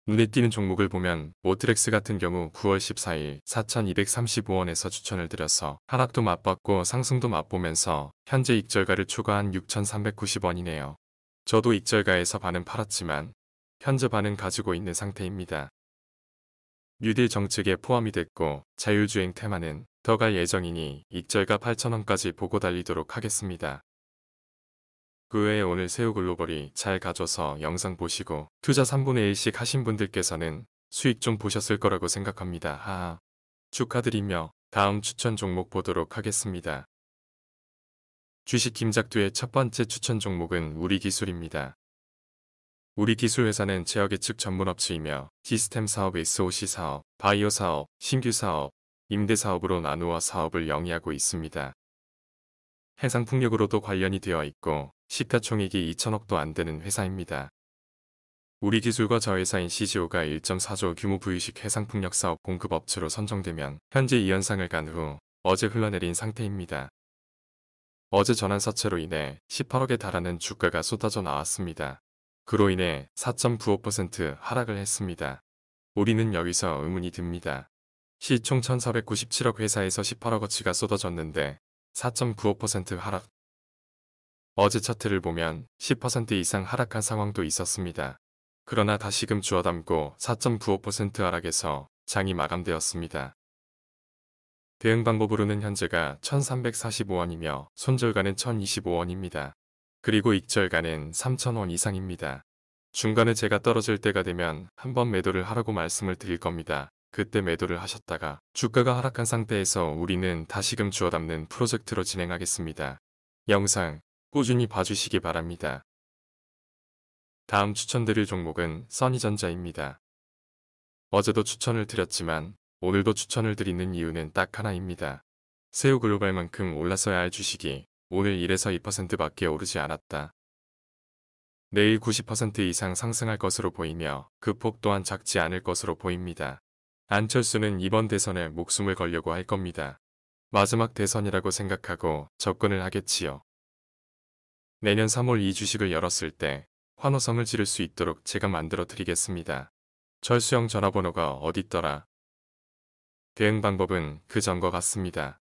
눈에 띄는 종목을 보면 모트렉스 같은 경우 9월 14일 4,235원에서 추천을 드려서 하락도 맛봤고 상승도 맛보면서 현재 익절가를 초과한 6,390원이네요. 저도 익절가에서 반은 팔았지만 현재 반은 가지고 있는 상태입니다. 뉴딜 정책에 포함이 됐고 자율주행 테마는 더 갈 예정이니 익절가 8,000원까지 보고 달리도록 하겠습니다. 그 외에 오늘 세우글로벌이 잘 가져서 영상 보시고 투자 3분의 1씩 하신 분들께서는 수익 좀 보셨을 거라고 생각합니다. 하하. 축하드리며 다음 추천 종목 보도록 하겠습니다. 주식 김작두의 첫 번째 추천 종목은 우리기술입니다. 우리기술회사는 제약예측 전문업체이며 시스템 사업, SOC 사업, 바이오 사업, 신규 사업, 임대사업으로 나누어 사업을 영위하고 있습니다. 해상풍력으로도 관련이 되어 있고 시가총액이 2천억도 안 되는 회사입니다. 우리 기술과 저회사인 CGO가 1.4조 규모 부유식 해상풍력 사업 공급업체로 선정되면 현재 이 현상을 간 후 어제 흘러내린 상태입니다. 어제 전환사채로 인해 18억에 달하는 주가가 쏟아져 나왔습니다. 그로 인해 4.95% 하락을 했습니다. 우리는 여기서 의문이 듭니다. 시총 1497억 회사에서 18억어치가 쏟아졌는데 4.95% 하락. 어제 차트를 보면 10% 이상 하락한 상황도 있었습니다. 그러나 다시금 주워 담고 4.95% 하락에서 장이 마감되었습니다. 대응 방법으로는 현재가 1345원이며 손절가는 1025원입니다. 그리고 익절가는 3000원 이상입니다. 중간에 제가 떨어질 때가 되면 한번 매도를 하라고 말씀을 드릴 겁니다. 그때 매도를 하셨다가 주가가 하락한 상태에서 우리는 다시금 주워 담는 프로젝트로 진행하겠습니다. 영상 꾸준히 봐주시기 바랍니다. 다음 추천드릴 종목은 써니전자입니다. 어제도 추천을 드렸지만 오늘도 추천을 드리는 이유는 딱 하나입니다. 새우글로벌만큼 올랐어야 할 주식이 오늘 1에서 2%밖에 오르지 않았다. 내일 90% 이상 상승할 것으로 보이며 그 폭 또한 작지 않을 것으로 보입니다. 안철수는 이번 대선에 목숨을 걸려고 할 겁니다. 마지막 대선이라고 생각하고 접근을 하겠지요. 내년 3월 이 주식을 열었을 때 환호성을 지를 수 있도록 제가 만들어 드리겠습니다. 철수형 전화번호가 어딨더라? 대응 방법은 그 전과 같습니다.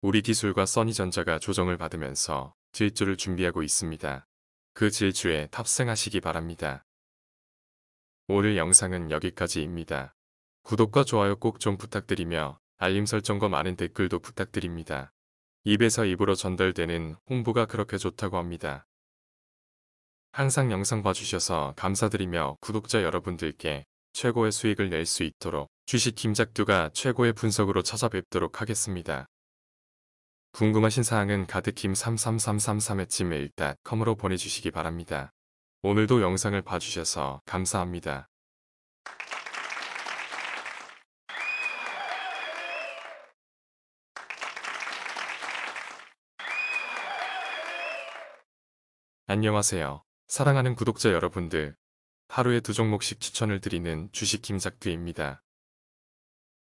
우리 기술과 써니전자가 조정을 받으면서 질주를 준비하고 있습니다. 그 질주에 탑승하시기 바랍니다. 오늘 영상은 여기까지입니다. 구독과 좋아요 꼭 좀 부탁드리며 알림 설정과 많은 댓글도 부탁드립니다. 입에서 입으로 전달되는 홍보가 그렇게 좋다고 합니다. 항상 영상 봐주셔서 감사드리며 구독자 여러분들께 최고의 수익을 낼 수 있도록 주식 김작두가 최고의 분석으로 찾아뵙도록 하겠습니다. 궁금하신 사항은 가득힘33333@gmail.com으로 보내주시기 바랍니다. 오늘도 영상을 봐주셔서 감사합니다. 안녕하세요. 사랑하는 구독자 여러분들. 하루에 2종목씩 추천을 드리는 주식 김작두입니다.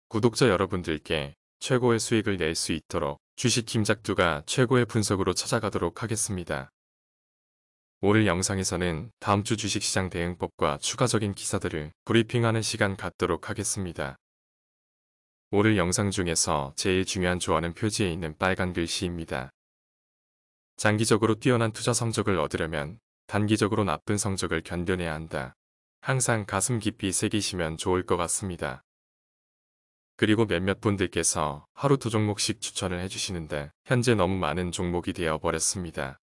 구독자 여러분들께 최고의 수익을 낼 수 있도록 주식 김작두가 최고의 분석으로 찾아가도록 하겠습니다. 오늘 영상에서는 다음주 주식시장 대응법과 추가적인 기사들을 브리핑하는 시간 갖도록 하겠습니다. 오늘 영상 중에서 제일 중요한 조언은 표지에 있는 빨간 글씨입니다. 장기적으로 뛰어난 투자 성적을 얻으려면 단기적으로 나쁜 성적을 견뎌내야 한다. 항상 가슴 깊이 새기시면 좋을 것 같습니다. 그리고 몇몇 분들께서 하루 2종목씩 추천을 해주시는데 현재 너무 많은 종목이 되어버렸습니다.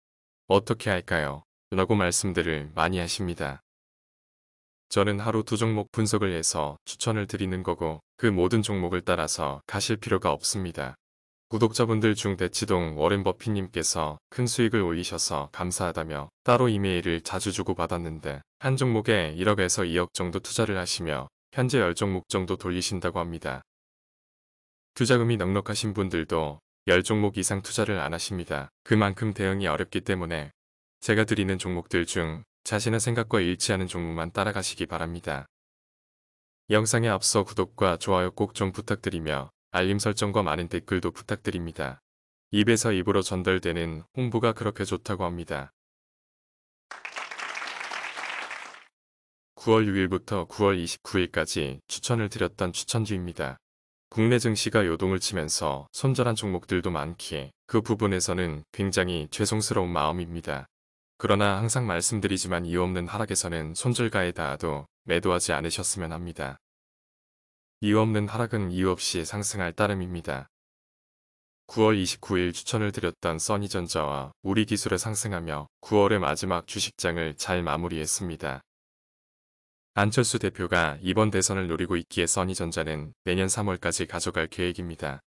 어떻게 할까요? 라고 말씀들을 많이 하십니다. 저는 하루 2종목 분석을 해서 추천을 드리는 거고 그 모든 종목을 따라서 가실 필요가 없습니다. 구독자분들 중 대치동 워렌 버핏님께서 큰 수익을 올리셔서 감사하다며 따로 이메일을 자주 주고받았는데 한 종목에 1억에서 2억 정도 투자를 하시며 현재 10종목 정도 돌리신다고 합니다. 투자금이 넉넉하신 분들도 10종목 이상 투자를 안 하십니다. 그만큼 대응이 어렵기 때문에 제가 드리는 종목들 중 자신의 생각과 일치하는 종목만 따라가시기 바랍니다. 영상에 앞서 구독과 좋아요 꼭 좀 부탁드리며 알림 설정과 많은 댓글도 부탁드립니다. 입에서 입으로 전달되는 홍보가 그렇게 좋다고 합니다. 9월 6일부터 9월 29일까지 추천을 드렸던 추천주입니다. 국내 증시가 요동을 치면서 손절한 종목들도 많기에 그 부분에서는 굉장히 죄송스러운 마음입니다. 그러나 항상 말씀드리지만 이유 없는 하락에서는 손절가에 닿아도 매도하지 않으셨으면 합니다. 이유 없는 하락은 이유 없이 상승할 따름입니다. 9월 29일 추천을 드렸던 써니전자와 우리기술에 상승하며 9월의 마지막 주식장을 잘 마무리했습니다. 안철수 대표가 이번 대선을 노리고 있기에 써니전자는 내년 3월까지 가져갈 계획입니다.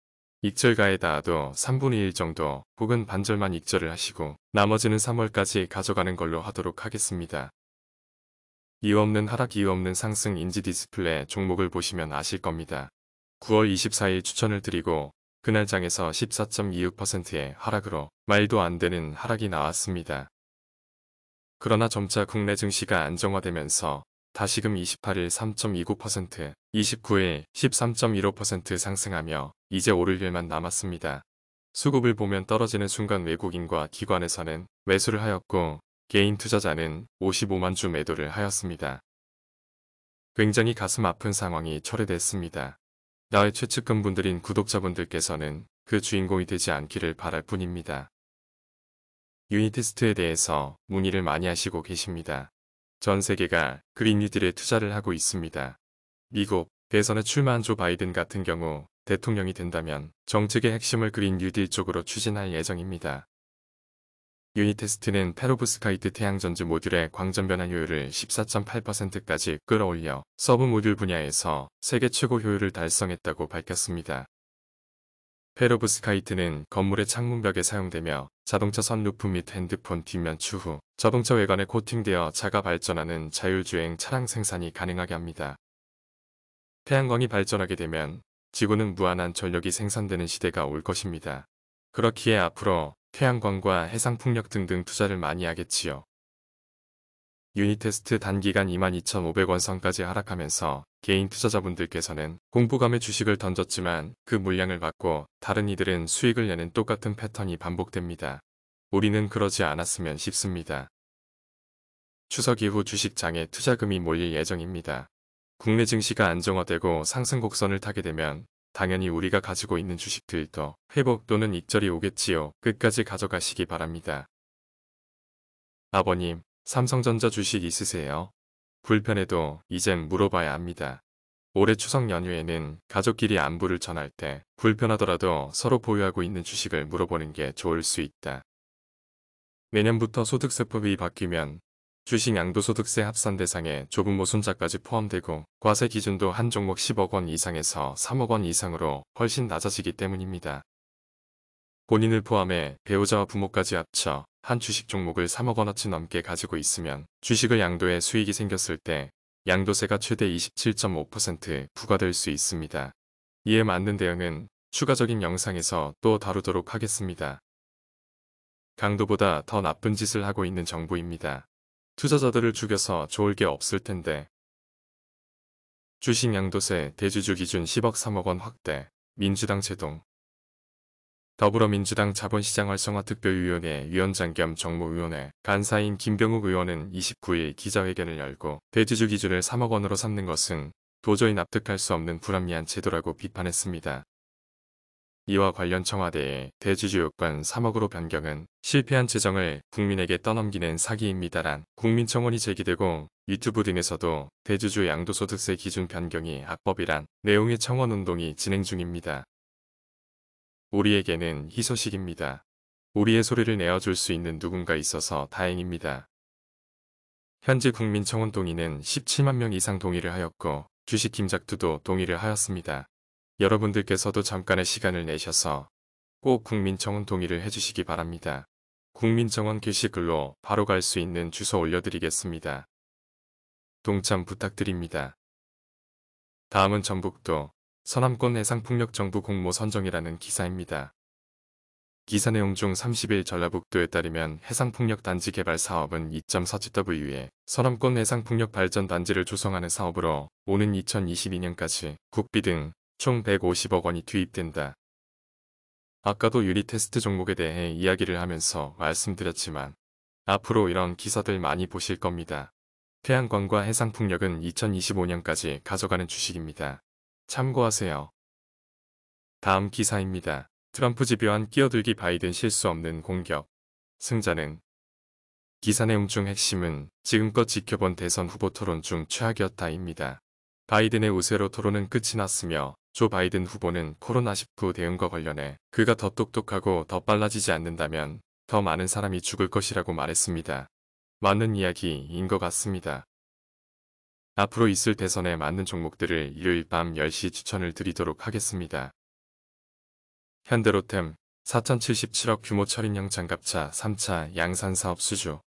익절가에 닿아도 3분의 1 정도 혹은 반절만 익절을 하시고 나머지는 3월까지 가져가는 걸로 하도록 하겠습니다. 이유 없는 하락 이유 없는 상승 인지 디스플레이 종목을 보시면 아실 겁니다. 9월 24일 추천을 드리고 그날 장에서 14.26%의 하락으로 말도 안 되는 하락이 나왔습니다. 그러나 점차 국내 증시가 안정화되면서 다시금 28일 3.29%, 29일 13.15% 상승하며 이제 오를 일만 남았습니다. 수급을 보면 떨어지는 순간 외국인과 기관에서는 매수를 하였고 개인 투자자는 55만 주 매도를 하였습니다. 굉장히 가슴 아픈 상황이 초래됐습니다. 나의 최측근 분들인 구독자분들께서는 그 주인공이 되지 않기를 바랄 뿐입니다. 유니티스트에 대해서 문의를 많이 하시고 계십니다. 전 세계가 그린 뉴딜에 투자를 하고 있습니다. 미국 대선에 출마한 조 바이든 같은 경우 대통령이 된다면 정책의 핵심을 그린 뉴딜 쪽으로 추진할 예정입니다. 유니테스트는 페로브스카이트 태양전지 모듈의 광전 변환 효율을 14.8%까지 끌어올려 서브 모듈 분야에서 세계 최고 효율을 달성했다고 밝혔습니다. 페로브스카이트는 건물의 창문벽에 사용되며 자동차 선루프 및 핸드폰 뒷면 추후 자동차 외관에 코팅되어 자가 발전하는 자율주행 차량 생산이 가능하게 합니다. 태양광이 발전하게 되면 지구는 무한한 전력이 생산되는 시대가 올 것입니다. 그렇기에 앞으로 태양광과 해상풍력 등등 투자를 많이 하겠지요. 유니테스트 단기간 22,500원 선까지 하락하면서 개인 투자자분들께서는 공포감에 주식을 던졌지만 그 물량을 받고 다른 이들은 수익을 내는 똑같은 패턴이 반복됩니다. 우리는 그러지 않았으면 싶습니다. 추석 이후 주식장에 투자금이 몰릴 예정입니다. 국내 증시가 안정화되고 상승 곡선을 타게 되면 당연히 우리가 가지고 있는 주식들도 회복 또는 익절이 오겠지요. 끝까지 가져가시기 바랍니다. 아버님, 삼성전자 주식 있으세요? 불편해도 이젠 물어봐야 합니다. 올해 추석 연휴에는 가족끼리 안부를 전할 때 불편하더라도 서로 보유하고 있는 주식을 물어보는 게 좋을 수 있다. 내년부터 소득세법이 바뀌면 주식 양도소득세 합산 대상에 조분모 손자까지 포함되고 과세 기준도 한 종목 10억 원 이상에서 3억 원 이상으로 훨씬 낮아지기 때문입니다. 본인을 포함해 배우자와 부모까지 합쳐 한 주식 종목을 3억 원어치 넘게 가지고 있으면 주식을 양도해 수익이 생겼을 때 양도세가 최대 27.5% 부과될 수 있습니다. 이에 맞는 대응은 추가적인 영상에서 또 다루도록 하겠습니다. 강도보다 더 나쁜 짓을 하고 있는 정부입니다. 투자자들을 죽여서 좋을 게 없을 텐데. 주식 양도세 대주주 기준 10억 3억 원 확대, 민주당 제동. 더불어민주당 자본시장 활성화 특별위원회 위원장 겸 정무위원회 간사인 김병욱 의원은 29일 기자회견을 열고 대주주 기준을 3억 원으로 삼는 것은 도저히 납득할 수 없는 불합리한 제도라고 비판했습니다. 이와 관련 청와대의 대주주 요건 3억으로 변경은 실패한 재정을 국민에게 떠넘기는 사기입니다란 국민청원이 제기되고 유튜브 등에서도 대주주 양도소득세 기준 변경이 악법이란 내용의 청원운동이 진행 중입니다. 우리에게는 희소식입니다. 우리의 소리를 내어줄 수 있는 누군가 있어서 다행입니다. 현재 국민청원 동의는 17만 명 이상 동의를 하였고 주식 김작두도 동의를 하였습니다. 여러분들께서도 잠깐의 시간을 내셔서 꼭 국민청원 동의를 해주시기 바랍니다. 국민청원 게시글로 바로 갈 수 있는 주소 올려드리겠습니다. 동참 부탁드립니다. 다음은 전북도 서남권 해상풍력정부 공모 선정이라는 기사입니다. 기사 내용 중 30일 전라북도에 따르면 해상풍력 단지 개발 사업은 2.4GW의 서남권 해상풍력 발전 단지를 조성하는 사업으로 오는 2022년까지 국비 등 총 150억 원이 투입된다. 아까도 유니테스트 종목에 대해 이야기를 하면서 말씀드렸지만 앞으로 이런 기사들 많이 보실 겁니다. 태양광과 해상풍력은 2025년까지 가져가는 주식입니다. 참고하세요. 다음 기사입니다. 트럼프 집요한 끼어들기 바이든 실수 없는 공격. 승자는 기사 내용 중 핵심은 지금껏 지켜본 대선 후보 토론 중 최악이었다입니다. 바이든의 우세로 토론은 끝이 났으며 조 바이든 후보는 코로나19 대응과 관련해 그가 더 똑똑하고 더 빨라지지 않는다면 더 많은 사람이 죽을 것이라고 말했습니다. 맞는 이야기인 것 같습니다. 앞으로 있을 대선에 맞는 종목들을 일요일 밤 10시 추천을 드리도록 하겠습니다. 현대로템 4,077억 규모 철인형 장갑차 3차 양산사업 수주.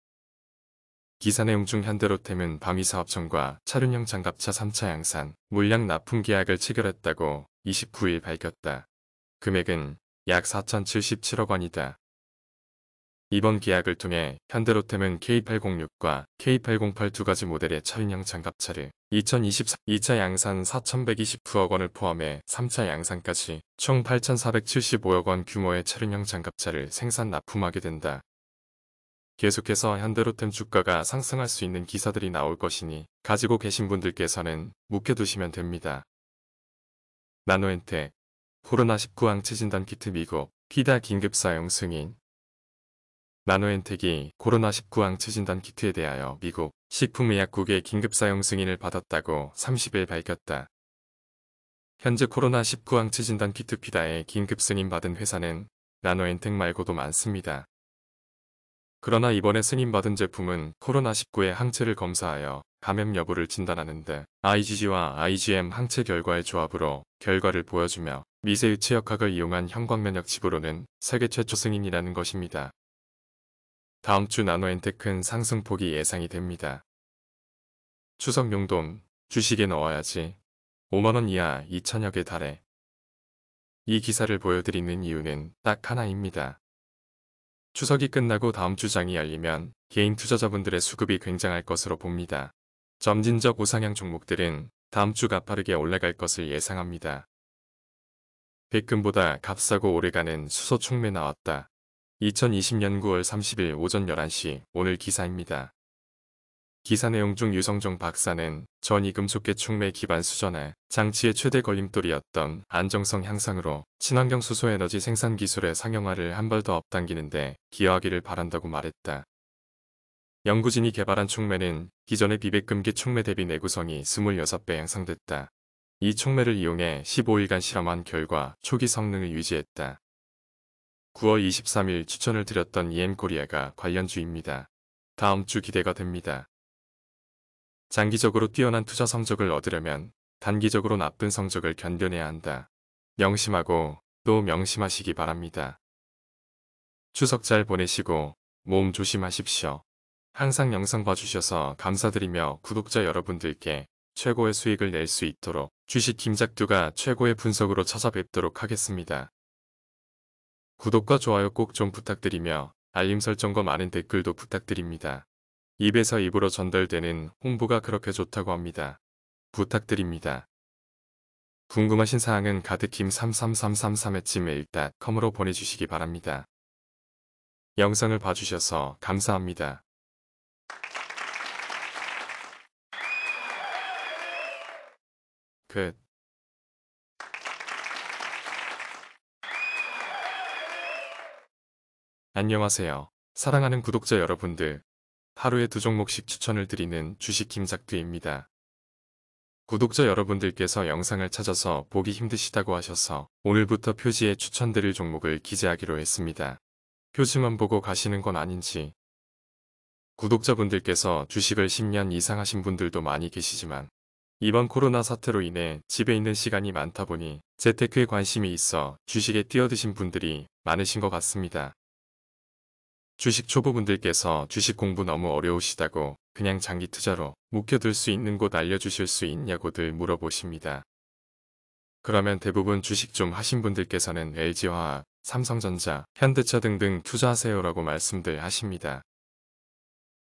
기사 내용 중 현대로템은 방위사업청과 차륜형 장갑차 3차 양산, 물량 납품 계약을 체결했다고 29일 밝혔다. 금액은 약 4,077억 원이다. 이번 계약을 통해 현대로템은 K806과 K808 두 가지 모델의 차륜형 장갑차를 2차 양산 4,129억 원을 포함해 3차 양산까지 총 8,475억 원 규모의 차륜형 장갑차를 생산 납품하게 된다. 계속해서 현대로템 주가가 상승할 수 있는 기사들이 나올 것이니 가지고 계신 분들께서는 묵혀두시면 됩니다. 나노엔텍 코로나19 항체 진단 키트 미국 피다 긴급 사용 승인. 나노엔텍이 코로나19 항체 진단 키트에 대하여 미국 식품의약국의 긴급 사용 승인을 받았다고 30일 밝혔다. 현재 코로나19 항체 진단 키트 피다에 긴급 승인 받은 회사는 나노엔텍 말고도 많습니다. 그러나 이번에 승인받은 제품은 코로나19의 항체를 검사하여 감염 여부를 진단하는데 IgG와 IgM 항체 결과의 조합으로 결과를 보여주며 미세유체 역학을 이용한 형광면역 칩으로는 세계 최초 승인이라는 것입니다. 다음 주 나노엔텍 큰 상승폭이 예상이 됩니다. 추석 용돈 주식에 넣어야지. 5만원 이하 2천여개 달해. 이 기사를 보여드리는 이유는 딱 하나입니다. 추석이 끝나고 다음 주 장이 열리면 개인 투자자분들의 수급이 굉장할 것으로 봅니다. 점진적 우상향 종목들은 다음 주 가파르게 올라갈 것을 예상합니다. 백금보다 값싸고 오래가는 수소 촉매 나왔다. 2020년 9월 30일 오전 11시 오늘 기사입니다. 기사 내용 중 유성종 박사는 전 이금속계 촉매 기반 수전화 장치의 최대 걸림돌이었던 안정성 향상으로 친환경 수소에너지 생산 기술의 상용화를 한 발 더 앞당기는데 기여하기를 바란다고 말했다. 연구진이 개발한 촉매는 기존의 비백금계 촉매 대비 내구성이 26배 향상됐다. 이 촉매를 이용해 15일간 실험한 결과 초기 성능을 유지했다. 9월 23일 추천을 드렸던 EM코리아가 관련주입니다. 다음 주 기대가 됩니다. 장기적으로 뛰어난 투자 성적을 얻으려면 단기적으로 나쁜 성적을 견뎌내야 한다. 명심하고 또 명심하시기 바랍니다. 추석 잘 보내시고 몸 조심하십시오. 항상 영상 봐주셔서 감사드리며 구독자 여러분들께 최고의 수익을 낼 수 있도록 주식 김작두가 최고의 분석으로 찾아뵙도록 하겠습니다. 구독과 좋아요 꼭 좀 부탁드리며 알림 설정과 많은 댓글도 부탁드립니다. 입에서 입으로 전달되는 홍보가 그렇게 좋다고 합니다. 부탁드립니다. 궁금하신 사항은 가득힘33333@gmail.com으로 보내주시기 바랍니다. 영상을 봐주셔서 감사합니다. 끝. 안녕하세요. 사랑하는 구독자 여러분들. 하루에 2종목씩 추천을 드리는 주식 김작두입니다. 구독자 여러분들께서 영상을 찾아서 보기 힘드시다고 하셔서 오늘부터 표지에 추천드릴 종목을 기재하기로 했습니다. 표지만 보고 가시는 건 아닌지. 구독자분들께서 주식을 10년 이상 하신 분들도 많이 계시지만 이번 코로나 사태로 인해 집에 있는 시간이 많다 보니 재테크에 관심이 있어 주식에 뛰어드신 분들이 많으신 것 같습니다. 주식 초보분들께서 주식 공부 너무 어려우시다고 그냥 장기 투자로 묵혀둘 수 있는 곳 알려주실 수 있냐고들 물어보십니다. 그러면 대부분 주식 좀 하신 분들께서는 LG화학, 삼성전자, 현대차 등등 투자하세요라고 말씀들 하십니다.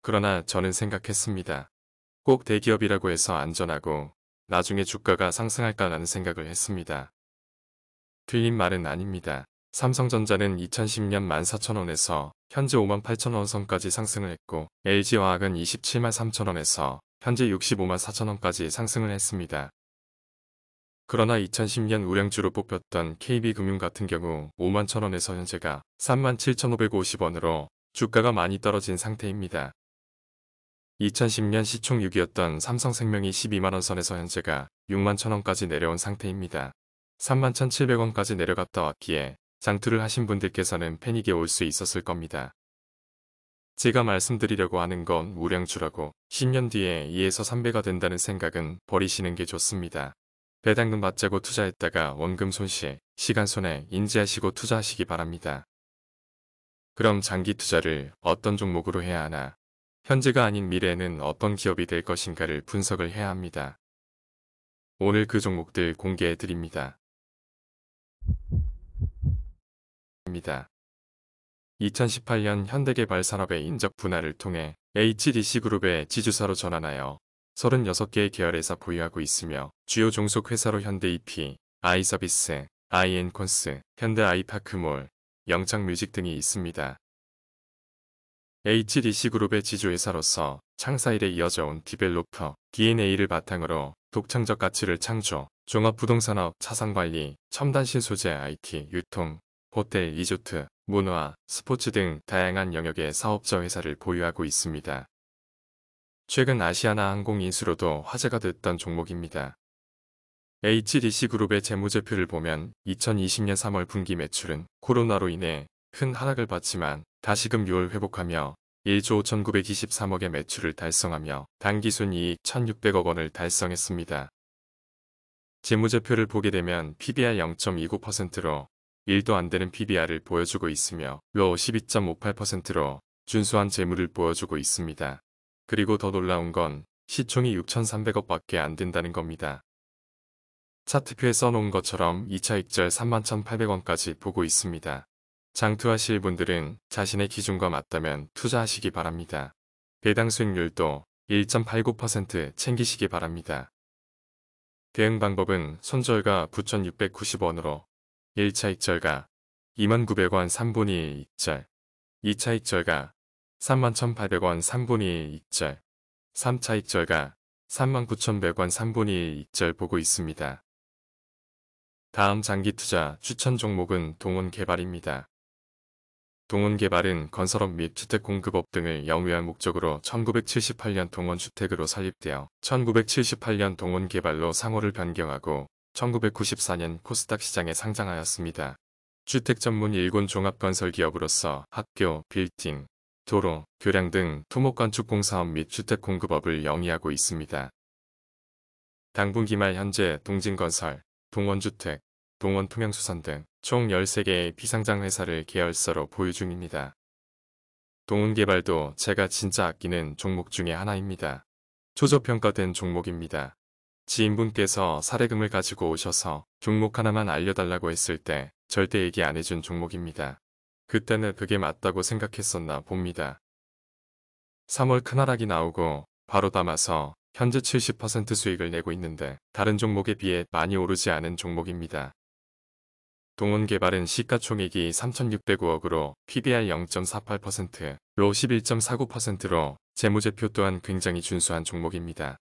그러나 저는 생각했습니다. 꼭 대기업이라고 해서 안전하고 나중에 주가가 상승할까라는 생각을 했습니다. 틀린 말은 아닙니다. 삼성전자는 2010년 14,000원에서 현재 58,000원 선까지 상승을 했고 LG화학은 27만 3,000원에서 현재 65만 4,000원까지 상승을 했습니다. 그러나 2010년 우량주로 뽑혔던 KB금융 같은 경우 5만 1,000원에서 현재가 37,550원으로 주가가 많이 떨어진 상태입니다. 2010년 시총 6위였던 삼성생명이 12만원 선에서 현재가 6만 1,000원까지 내려온 상태입니다. 3만 1,700원까지 내려갔다 왔기에 장투를 하신 분들께서는 패닉에 올 수 있었을 겁니다. 제가 말씀드리려고 하는 건 우량주라고 10년 뒤에 2에서 3배가 된다는 생각은 버리시는 게 좋습니다. 배당금 받자고 투자했다가 원금 손실, 시간 손해 인지하시고 투자하시기 바랍니다. 그럼 장기 투자를 어떤 종목으로 해야 하나? 현재가 아닌 미래에는 어떤 기업이 될 것인가를 분석을 해야 합니다. 오늘 그 종목들 공개해 드립니다. 입니다. 2018년 현대개발산업의 인적 분할을 통해 HDC그룹의 지주사로 전환하여 36개의 계열회사 보유하고 있으며 주요 종속회사로 현대EP, 아이서비스, 아이엔콘스, 현대아이파크몰, 영창뮤직 등이 있습니다. HDC그룹의 지주회사로서 창사 이래 이어져 온 디벨로퍼 DNA를 바탕으로 독창적 가치를 창조, 종합부동산업, 차상관리, 첨단 신소재, IT, 유통, 호텔, 리조트, 문화, 스포츠 등 다양한 영역의 사업자 회사를 보유하고 있습니다. 최근 아시아나 항공 인수로도 화제가 됐던 종목입니다. HDC그룹의 재무제표를 보면 2020년 3월 분기 매출은 코로나로 인해 큰 하락을 받지만 다시금 6월 회복하며 1조 5,923억의 매출을 달성하며 당기순이익 1,600억 원을 달성했습니다. 재무제표를 보게 되면 PBR 0.29%로 1도 안 되는 PBR을 보여주고 있으며 로 12.58%로 준수한 재물을 보여주고 있습니다. 그리고 더 놀라운 건 시총이 6,300억 밖에 안 된다는 겁니다. 차트표에 써놓은 것처럼 2차 익절 31,800원까지 보고 있습니다. 장투하실 분들은 자신의 기준과 맞다면 투자하시기 바랍니다. 배당 수익률도 1.89% 챙기시기 바랍니다. 대응 방법은 손절가 9,690원으로 1차 익절가 29,000원 3분의 1 익절, 2차 익절가 31,800원 3분의 1 익절, 3차 익절가 39,100원 3분의 1 익절 보고 있습니다. 다음 장기투자 추천 종목은 동원개발입니다. 동원개발은 건설업 및 주택공급업 등을 영위할 목적으로 1978년 동원주택으로 설립되어 1978년 동원개발로 상호를 변경하고 1994년 코스닥 시장에 상장하였습니다. 주택 전문 일군 종합건설 기업으로서 학교, 빌딩, 도로, 교량 등 토목건축공사업 및 주택공급업을 영위하고 있습니다. 당분기 말 현재 동진건설, 동원주택, 동원통영수선 등 총 13개의 비상장 회사를 계열사로 보유 중입니다. 동원개발도 제가 진짜 아끼는 종목 중에 하나입니다. 초저평가된 종목입니다. 지인분께서 사례금을 가지고 오셔서 종목 하나만 알려달라고 했을 때 절대 얘기 안 해준 종목입니다. 그때는 그게 맞다고 생각했었나 봅니다. 3월 큰 하락이 나오고 바로 담아서 현재 70% 수익을 내고 있는데 다른 종목에 비해 많이 오르지 않은 종목입니다. 동원개발은 시가총액이 3,609억으로 PBR 0.48%, 로 11.49%로 재무제표 또한 굉장히 준수한 종목입니다.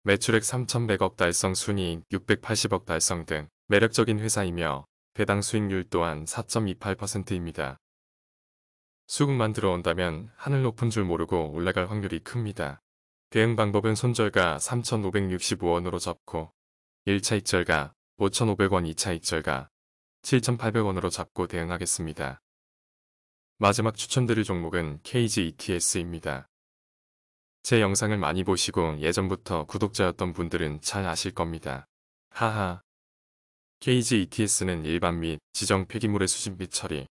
매출액 3,100억 달성, 순이익 680억 달성 등 매력적인 회사이며 배당 수익률 또한 4.28%입니다. 수급만 들어온다면 하늘 높은 줄 모르고 올라갈 확률이 큽니다. 대응 방법은 손절가 3,565원으로 잡고 1차 익절가 5,500원, 2차 익절가 7,800원으로 잡고 대응하겠습니다. 마지막 추천드릴 종목은 KGETS입니다. 제 영상을 많이 보시고 예전부터 구독자였던 분들은 잘 아실 겁니다. 하하. KGETS는 일반 및 지정 폐기물의 수집 및 처리,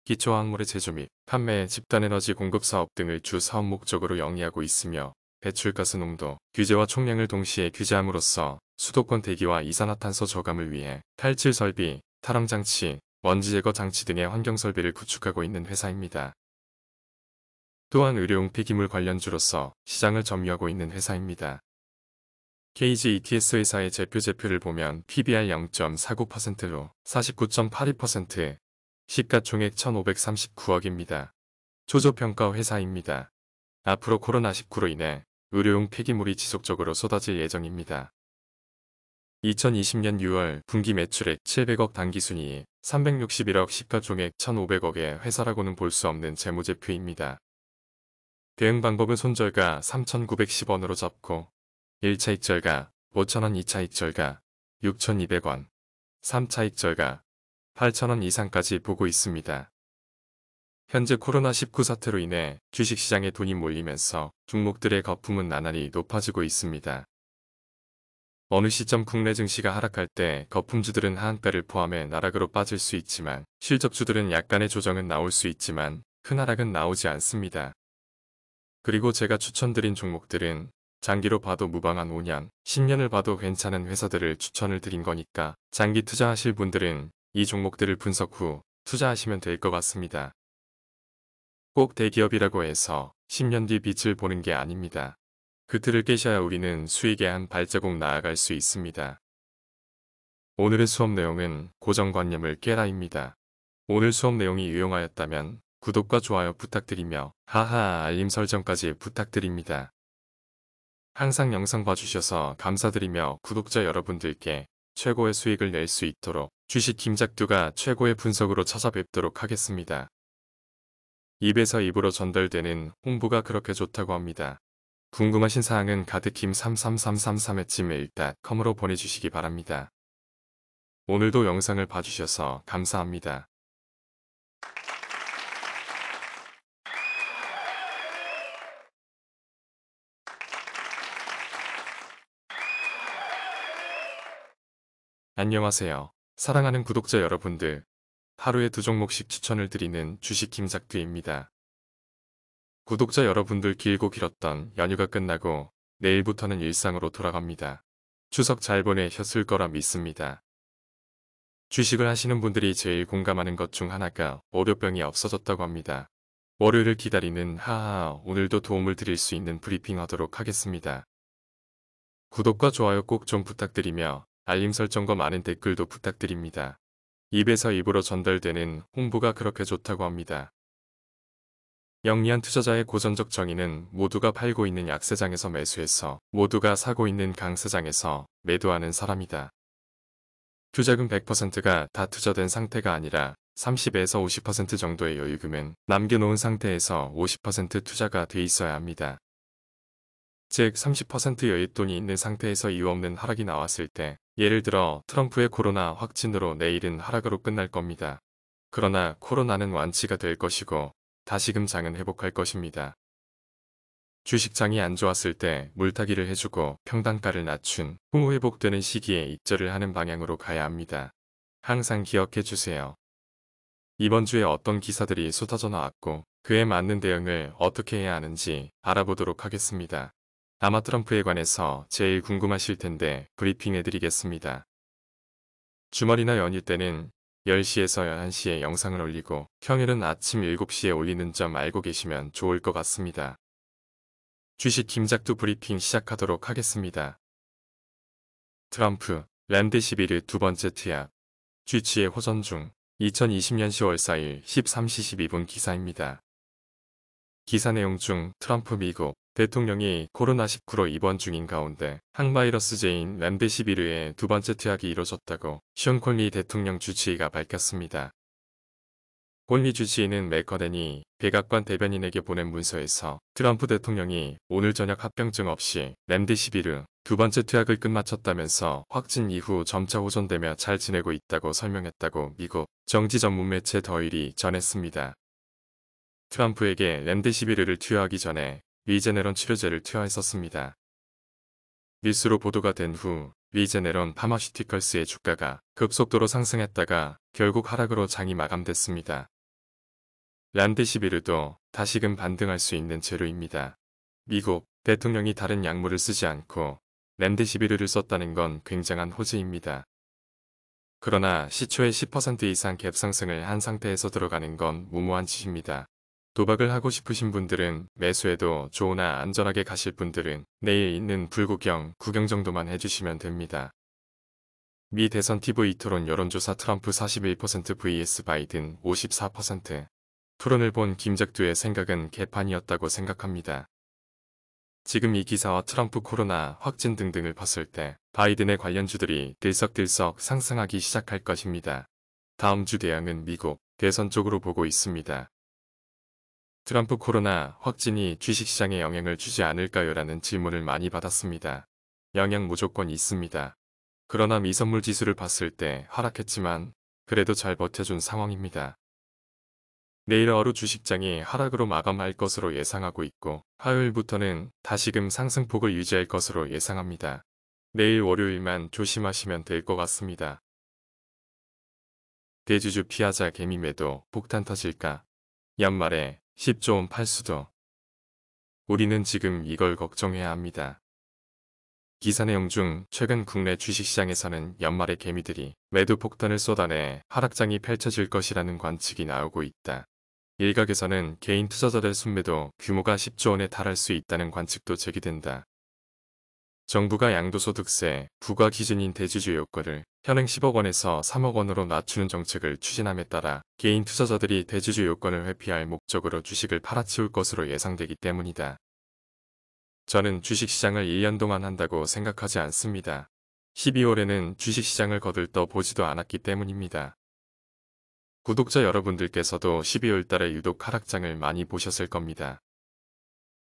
기초화학물의 제조 및 판매, 집단에너지 공급 사업 등을 주 사업 목적으로 영위하고 있으며 배출가스 농도, 규제와 총량을 동시에 규제함으로써 수도권 대기와 이산화탄소 저감을 위해 탈취 설비, 탈황 장치, 먼지 제거 장치 등의 환경 설비를 구축하고 있는 회사입니다. 또한 의료용 폐기물 관련주로서 시장을 점유하고 있는 회사입니다. KGETS 회사의 제표를 보면 PBR 0.49%로 49.82%, 시가총액 1,539억입니다. 초저평가 회사입니다. 앞으로 코로나19로 인해 의료용 폐기물이 지속적으로 쏟아질 예정입니다. 2020년 6월 분기 매출액 700억, 당기순이익 361억, 시가총액 1,500억의 회사라고는 볼 수 없는 재무제표입니다. 대응 방법은 손절가 3,910원으로 잡고 1차 익절가 5,000원, 2차 익절가 6,200원, 3차 익절가 8,000원 이상까지 보고 있습니다. 현재 코로나19 사태로 인해 주식시장에 돈이 몰리면서 종목들의 거품은 나날이 높아지고 있습니다. 어느 시점 국내 증시가 하락할 때 거품주들은 하한가를 포함해 나락으로 빠질 수 있지만 실적주들은 약간의 조정은 나올 수 있지만 큰 하락은 나오지 않습니다. 그리고 제가 추천드린 종목들은 장기로 봐도 무방한 5년, 10년을 봐도 괜찮은 회사들을 추천을 드린 거니까 장기 투자하실 분들은 이 종목들을 분석 후 투자하시면 될 것 같습니다. 꼭 대기업이라고 해서 10년 뒤 빛을 보는 게 아닙니다. 그 틀을 깨셔야 우리는 수익에 한 발자국 나아갈 수 있습니다. 오늘의 수업 내용은 고정관념을 깨라입니다. 오늘 수업 내용이 유용하였다면 구독과 좋아요 부탁드리며 하하 알림 설정까지 부탁드립니다. 항상 영상 봐주셔서 감사드리며 구독자 여러분들께 최고의 수익을 낼 수 있도록 주식 김작두가 최고의 분석으로 찾아뵙도록 하겠습니다. 입에서 입으로 전달되는 홍보가 그렇게 좋다고 합니다. 궁금하신 사항은 가드킴33333@gmail.com으로 보내주시기 바랍니다. 오늘도 영상을 봐주셔서 감사합니다. 안녕하세요. 사랑하는 구독자 여러분들. 하루에 2종목씩 추천을 드리는 주식 김작두입니다. 구독자 여러분들 길고 길었던 연휴가 끝나고 내일부터는 일상으로 돌아갑니다. 추석 잘 보내셨을 거라 믿습니다. 주식을 하시는 분들이 제일 공감하는 것 중 하나가 월요병이 없어졌다고 합니다. 월요일을 기다리는 하하 오늘도 도움을 드릴 수 있는 브리핑 하도록 하겠습니다. 구독과 좋아요 꼭 좀 부탁드리며 알림 설정과 많은 댓글도 부탁드립니다. 입에서 입으로 전달되는 홍보가 그렇게 좋다고 합니다. 영리한 투자자의 고전적 정의는 모두가 팔고 있는 약세장에서 매수해서 모두가 사고 있는 강세장에서 매도하는 사람이다. 투자금 100%가 다 투자된 상태가 아니라 30에서 50% 정도의 여유금은 남겨놓은 상태에서 50% 투자가 돼 있어야 합니다. 즉 30% 여윳돈이 있는 상태에서 이유 없는 하락이 나왔을 때 예를 들어 트럼프의 코로나 확진으로 내일은 하락으로 끝날 겁니다. 그러나 코로나는 완치가 될 것이고 다시금 장은 회복할 것입니다. 주식장이 안 좋았을 때 물타기를 해주고 평단가를 낮춘 후 회복되는 시기에 입절을 하는 방향으로 가야 합니다. 항상 기억해 주세요. 이번 주에 어떤 기사들이 쏟아져 나왔고 그에 맞는 대응을 어떻게 해야 하는지 알아보도록 하겠습니다. 아마 트럼프에 관해서 제일 궁금하실 텐데 브리핑 해드리겠습니다. 주말이나 연휴 때는 10시에서 11시에 영상을 올리고 평일은 아침 7시에 올리는 점 알고 계시면 좋을 것 같습니다. 주식 김작두 브리핑 시작하도록 하겠습니다. 트럼프, 램데시비르 두 번째 투약, G치의 호전 중 2020년 10월 4일 13시 12분 기사입니다. 기사 내용 중 트럼프 미국 대통령이 코로나19로 입원 중인 가운데 항바이러스제인 램데시비르의 두 번째 투약이 이뤄졌다고 션 콜리 대통령 주치의가 밝혔습니다. 콜리 주치의는 매커덴이 백악관 대변인에게 보낸 문서에서 트럼프 대통령이 오늘 저녁 합병증 없이 램데시비르 두 번째 투약을 끝마쳤다면서 확진 이후 점차 호전되며 잘 지내고 있다고 설명했다고 미국 정치 전문 매체 더일이 전했습니다. 트럼프에게 램데시비르를 투여하기 전에 리제네론 치료제를 투여했었습니다. 뉴스로 보도가 된 후 리제네론 파마슈티컬스의 주가가 급속도로 상승했다가 결국 하락으로 장이 마감됐습니다. 램데시비르도 다시금 반등할 수 있는 재료입니다. 미국 대통령이 다른 약물을 쓰지 않고 램데시비르를 썼다는 건 굉장한 호재입니다. 그러나 시초의 10% 이상 갭 상승을 한 상태에서 들어가는 건 무모한 짓입니다. 도박을 하고 싶으신 분들은 매수해도 좋으나 안전하게 가실 분들은 내일 있는 불구경 구경 정도만 해주시면 됩니다. 미 대선 TV 토론 여론조사 트럼프 41% vs 바이든 54%. 토론을 본 김작두의 생각은 개판이었다고 생각합니다. 지금 이 기사와 트럼프 코로나 확진 등등을 봤을 때 바이든의 관련주들이 들썩들썩 상승하기 시작할 것입니다. 다음 주 대응은 미국 대선 쪽으로 보고 있습니다. 트럼프 코로나 확진이 주식시장에 영향을 주지 않을까요? 라는 질문을 많이 받았습니다. 영향 무조건 있습니다. 그러나 미선물 지수를 봤을 때 하락했지만 그래도 잘 버텨준 상황입니다. 내일 하루 주식장이 하락으로 마감할 것으로 예상하고 있고 화요일부터는 다시금 상승폭을 유지할 것으로 예상합니다. 내일 월요일만 조심하시면 될 것 같습니다. 대주주 피하자 개미 매도 폭탄 터질까? 연말에 10조 원 팔 수도. 우리는 지금 이걸 걱정해야 합니다. 기사 내용 중 최근 국내 주식시장에서는 연말에 개미들이 매도 폭탄을 쏟아내 하락장이 펼쳐질 것이라는 관측이 나오고 있다. 일각에서는 개인 투자자들 순매도 규모가 10조 원에 달할 수 있다는 관측도 제기된다. 정부가 양도소득세 부과 기준인 대주주 요건을 현행 10억 원에서 3억 원으로 낮추는 정책을 추진함에 따라 개인 투자자들이 대주주 요건을 회피할 목적으로 주식을 팔아치울 것으로 예상되기 때문이다. 저는 주식시장을 1년 동안 한다고 생각하지 않습니다. 12월에는 주식시장을 거들떠 보지도 않았기 때문입니다. 구독자 여러분들께서도 12월 달에 유독 하락장을 많이 보셨을 겁니다.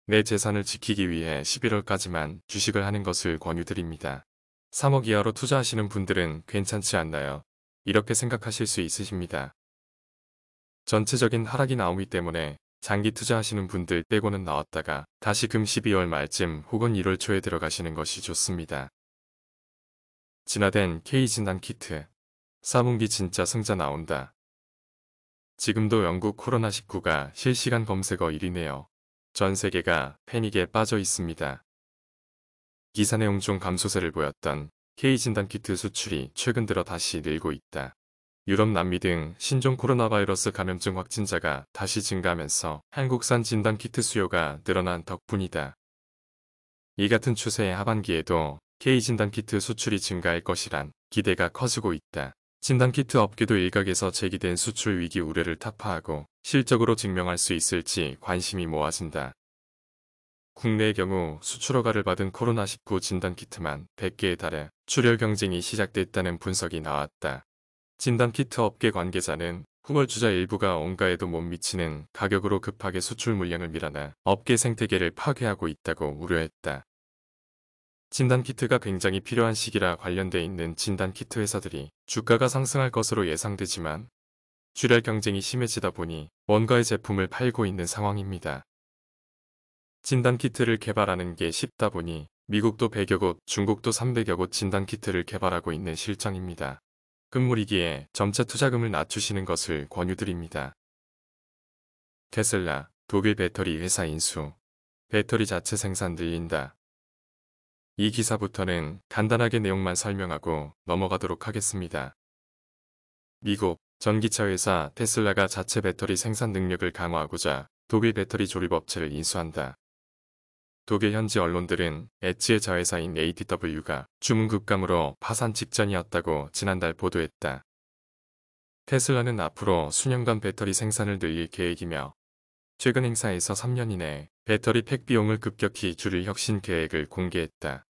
내 재산을 지키기 위해 11월까지만 주식을 하는 것을 권유드립니다. 3억 이하로 투자하시는 분들은 괜찮지 않나요? 이렇게 생각하실 수 있으십니다. 전체적인 하락이 나오기 때문에 장기 투자하시는 분들 빼고는 나왔다가 다시금 12월 말쯤 혹은 1월 초에 들어가시는 것이 좋습니다. 진화된 K진단 키트 4분기 진짜 승자 나온다. 지금도 영국 코로나19가 실시간 검색어 1위네요. 전 세계가 패닉에 빠져 있습니다. 기사 내용 중 감소세를 보였던 K진단 키트 수출이 최근 들어 다시 늘고 있다. 유럽, 남미 등 신종 코로나 바이러스 감염증 확진자가 다시 증가하면서 한국산 진단키트 수요가 늘어난 덕분이다. 이 같은 추세의 하반기에도 K진단키트 수출이 증가할 것이란 기대가 커지고 있다. 진단키트 업계도 일각에서 제기된 수출 위기 우려를 타파하고 실적으로 증명할 수 있을지 관심이 모아진다. 국내의 경우 수출 허가를 받은 코로나19 진단키트만 100개에 달해 출혈 경쟁이 시작됐다는 분석이 나왔다. 진단키트 업계 관계자는 후물주자 일부가 원가에도 못 미치는 가격으로 급하게 수출 물량을 밀어내 업계 생태계를 파괴하고 있다고 우려했다. 진단키트가 굉장히 필요한 시기라 관련돼 있는 진단키트 회사들이 주가가 상승할 것으로 예상되지만 출혈 경쟁이 심해지다 보니 원가의 제품을 팔고 있는 상황입니다. 진단키트를 개발하는 게 쉽다 보니 미국도 100여 곳, 중국도 300여 곳 진단키트를 개발하고 있는 실정입니다. 금물이기에 점차 투자금을 낮추시는 것을 권유드립니다. 테슬라, 독일 배터리 회사 인수. 배터리 자체 생산 늘린다. 이 기사부터는 간단하게 내용만 설명하고 넘어가도록 하겠습니다. 미국 전기차 회사 테슬라가 자체 배터리 생산 능력을 강화하고자 독일 배터리 조립업체를 인수한다. 독일 현지 언론들은 엣지의 자회사인 ATW가 주문 급감으로 파산 직전이었다고 지난달 보도했다. 테슬라는 앞으로 수년간 배터리 생산을 늘릴 계획이며 최근 행사에서 3년 이내 배터리 팩 비용을 급격히 줄일 혁신 계획을 공개했다.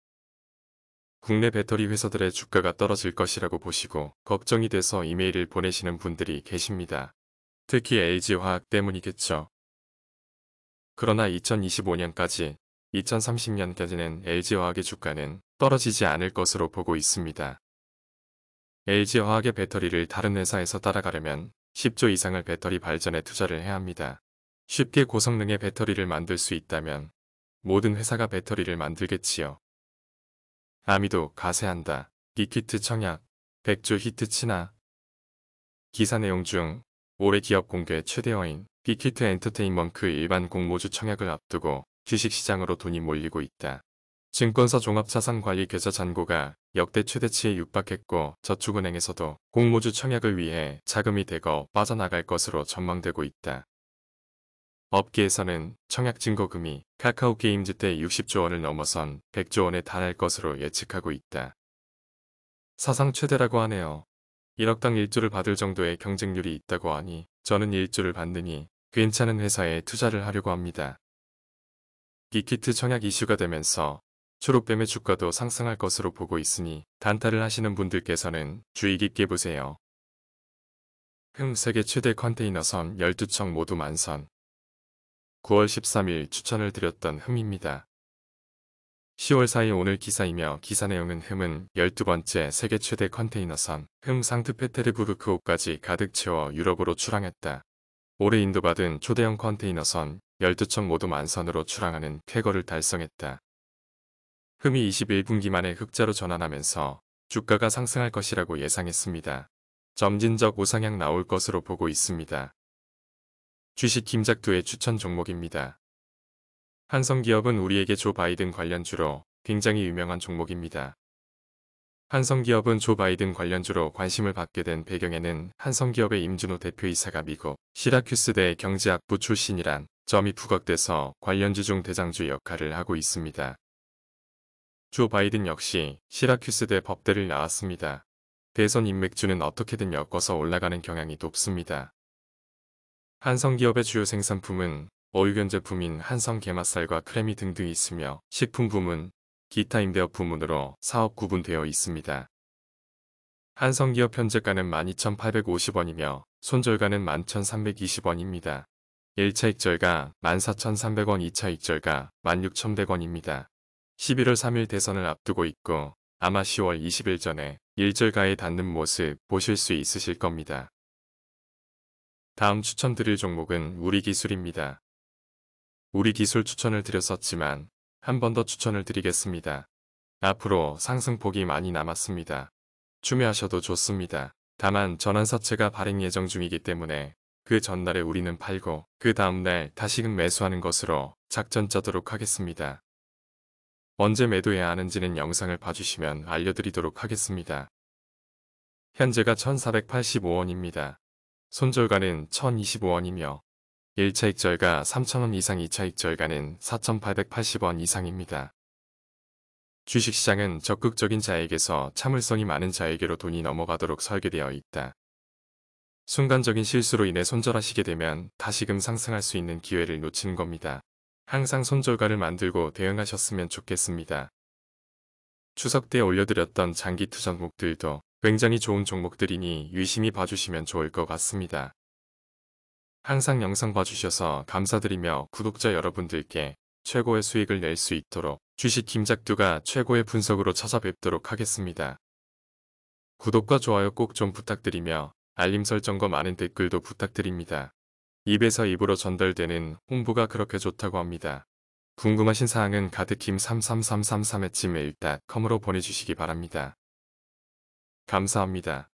국내 배터리 회사들의 주가가 떨어질 것이라고 보시고 걱정이 돼서 이메일을 보내시는 분들이 계십니다. 특히 LG화학 때문이겠죠. 그러나 2025년까지 2030년까지는 LG화학의 주가는 떨어지지 않을 것으로 보고 있습니다. LG화학의 배터리를 다른 회사에서 따라가려면 10조 이상을 배터리 발전에 투자를 해야 합니다. 쉽게 고성능의 배터리를 만들 수 있다면 모든 회사가 배터리를 만들겠지요. 아미도 가세한다. 빅히트 청약, 100조 히트 친화. 기사 내용 중 올해 기업 공개 최대어인 빅히트 엔터테인먼트 일반 공모주 청약을 앞두고 주식시장으로 돈이 몰리고 있다. 증권사 종합자산관리 계좌 잔고가 역대 최대치에 육박했고 저축은행에서도 공모주 청약을 위해 자금이 대거 빠져나갈 것으로 전망되고 있다. 업계에서는 청약 증거금이 카카오게임즈 때 60조 원을 넘어선 100조 원에 달할 것으로 예측하고 있다. 사상 최대라고 하네요. 1억당 1조를 받을 정도의 경쟁률이 있다고 하니 저는 1조를 받느니 괜찮은 회사에 투자를 하려고 합니다. 빅히트 청약 이슈가 되면서 초록뱀의 주가도 상승할 것으로 보고 있으니 단타를 하시는 분들께서는 주의 깊게 보세요. 세계 최대 컨테이너선 12척 모두 만선. 9월 13일 추천을 드렸던 흠입니다. 10월 4일 오늘 기사이며 기사 내용은 흠은 12번째 세계 최대 컨테이너선 흠 상트페테르부르크호까지 가득 채워 유럽으로 출항했다. 올해 인도받은 초대형 컨테이너선 12척 모두 만선으로 출항하는 쾌거를 달성했다. 흠이 21분기 만에 흑자로 전환하면서 주가가 상승할 것이라고 예상했습니다. 점진적 우상향 나올 것으로 보고 있습니다. 주식 김작두의 추천 종목입니다. 한성기업은 우리에게 조 바이든 관련주로 굉장히 유명한 종목입니다. 한성기업은 조 바이든 관련주로 관심을 받게 된 배경에는 한성기업의 임준호 대표이사가 미국 시라큐스대 경제학부 출신이란 점이 부각돼서 관련주 중 대장주 역할을 하고 있습니다. 조 바이든 역시 시라큐스대 법대를 나왔습니다. 대선 인맥주는 어떻게든 엮어서 올라가는 경향이 높습니다. 한성기업의 주요 생산품은 어유견 제품인 한성게맛살과 크래미 등등이 있으며 식품 부문, 기타 임대업 부문으로 사업 구분되어 있습니다. 한성기업 현재가는 12,850원이며 손절가는 11,320원입니다. 1차 익절가 14,300원, 2차 익절가 16,100원입니다. 11월 3일 대선을 앞두고 있고 아마 10월 20일 전에 일절가에 닿는 모습 보실 수 있으실 겁니다. 다음 추천드릴 종목은 우리기술입니다. 우리기술 추천을 드렸었지만 한 번 더 추천을 드리겠습니다. 앞으로 상승폭이 많이 남았습니다. 추매하셔도 좋습니다. 다만 전환사채가 발행 예정 중이기 때문에 그 전날에 우리는 팔고 그 다음날 다시금 매수하는 것으로 작전 짜도록 하겠습니다. 언제 매도해야 하는지는 영상을 봐주시면 알려드리도록 하겠습니다. 현재가 1485원입니다. 손절가는 1025원이며 1차 익절가 3000원 이상, 2차 익절가는 4880원 이상입니다. 주식시장은 적극적인 자에게서 참을성이 많은 자에게로 돈이 넘어가도록 설계되어 있다. 순간적인 실수로 인해 손절하시게 되면 다시금 상승할 수 있는 기회를 놓치는 겁니다. 항상 손절가를 만들고 대응하셨으면 좋겠습니다. 추석 때 올려드렸던 장기 투자 종목들도 굉장히 좋은 종목들이니 유심히 봐주시면 좋을 것 같습니다. 항상 영상 봐주셔서 감사드리며 구독자 여러분들께 최고의 수익을 낼 수 있도록 주식 김작두가 최고의 분석으로 찾아뵙도록 하겠습니다. 구독과 좋아요 꼭 좀 부탁드리며 알림 설정과 많은 댓글도 부탁드립니다. 입에서 입으로 전달되는 홍보가 그렇게 좋다고 합니다. 궁금하신 사항은 가드킴33333@gmail.com으로 보내주시기 바랍니다. 감사합니다.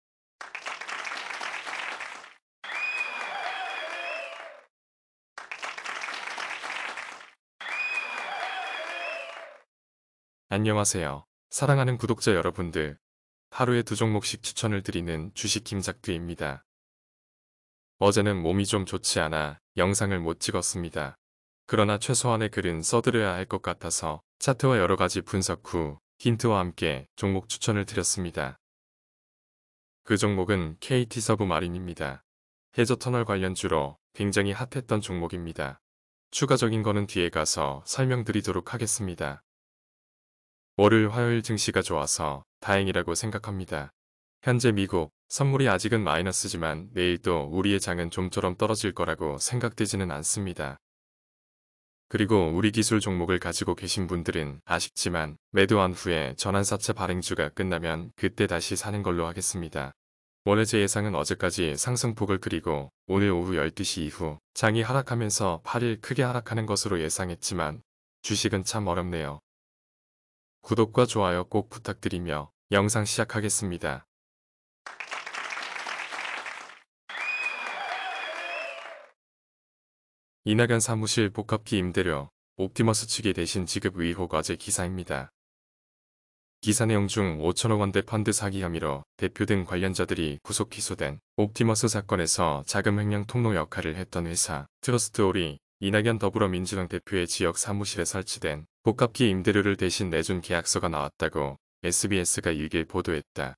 안녕하세요. 사랑하는 구독자 여러분들. 하루에 2종목씩 추천을 드리는 주식 김작두입니다. 어제는 몸이 좀 좋지 않아 영상을 못 찍었습니다. 그러나 최소한의 글은 써드려야 할 것 같아서 차트와 여러가지 분석 후 힌트와 함께 종목 추천을 드렸습니다. 그 종목은 KT서부마린입니다. 해저터널 관련주로 굉장히 핫했던 종목입니다. 추가적인 거는 뒤에 가서 설명드리도록 하겠습니다. 월요일 화요일 증시가 좋아서 다행이라고 생각합니다. 현재 미국 선물이 아직은 마이너스지만 내일도 우리의 장은 좀처럼 떨어질 거라고 생각되지는 않습니다. 그리고 우리 기술 종목을 가지고 계신 분들은 아쉽지만 매도한 후에 전환사채 발행주가 끝나면 그때 다시 사는 걸로 하겠습니다. 원래 제 예상은 어제까지 상승폭을 그리고 오늘 오후 12시 이후 장이 하락하면서 8일 크게 하락하는 것으로 예상했지만 주식은 참 어렵네요. 구독과 좋아요 꼭 부탁드리며 영상 시작하겠습니다. 이낙연 사무실 복합기 임대료 옵티머스 측이 대신 지급 의혹 어제 기사입니다. 기사 내용 중 5천억 원대 펀드 사기 혐의로 대표 등 관련자들이 구속 기소된 옵티머스 사건에서 자금 횡령 통로 역할을 했던 회사 트러스트홀이 이낙연 더불어민주당 대표의 지역 사무실에 설치된 복합기 임대료를 대신 내준 계약서가 나왔다고 SBS가 일일 보도했다.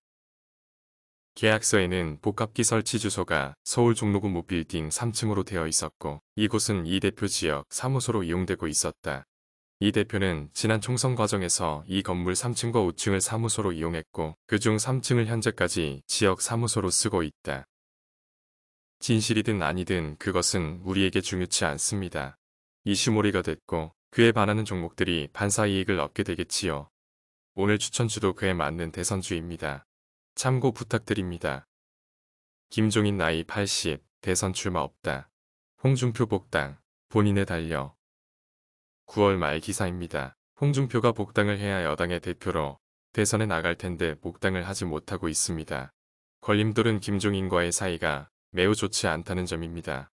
계약서에는 복합기 설치 주소가 서울 종로구 모빌딩 3층으로 되어 있었고 이곳은 이 대표 지역 사무소로 이용되고 있었다. 이 대표는 지난 총선 과정에서 이 건물 3층과 5층을 사무소로 이용했고 그중 3층을 현재까지 지역 사무소로 쓰고 있다. 진실이든 아니든 그것은 우리에게 중요치 않습니다. 이슈몰이가 됐고 그에 반하는 종목들이 반사이익을 얻게 되겠지요. 오늘 추천주도 그에 맞는 대선주입니다. 참고 부탁드립니다. 김종인 나이 80, 대선 출마 없다. 홍준표 복당, 본인에 달려. 9월 말 기사입니다. 홍준표가 복당을 해야 여당의 대표로 대선에 나갈 텐데 복당을 하지 못하고 있습니다. 걸림돌은 김종인과의 사이가 매우 좋지 않다는 점입니다.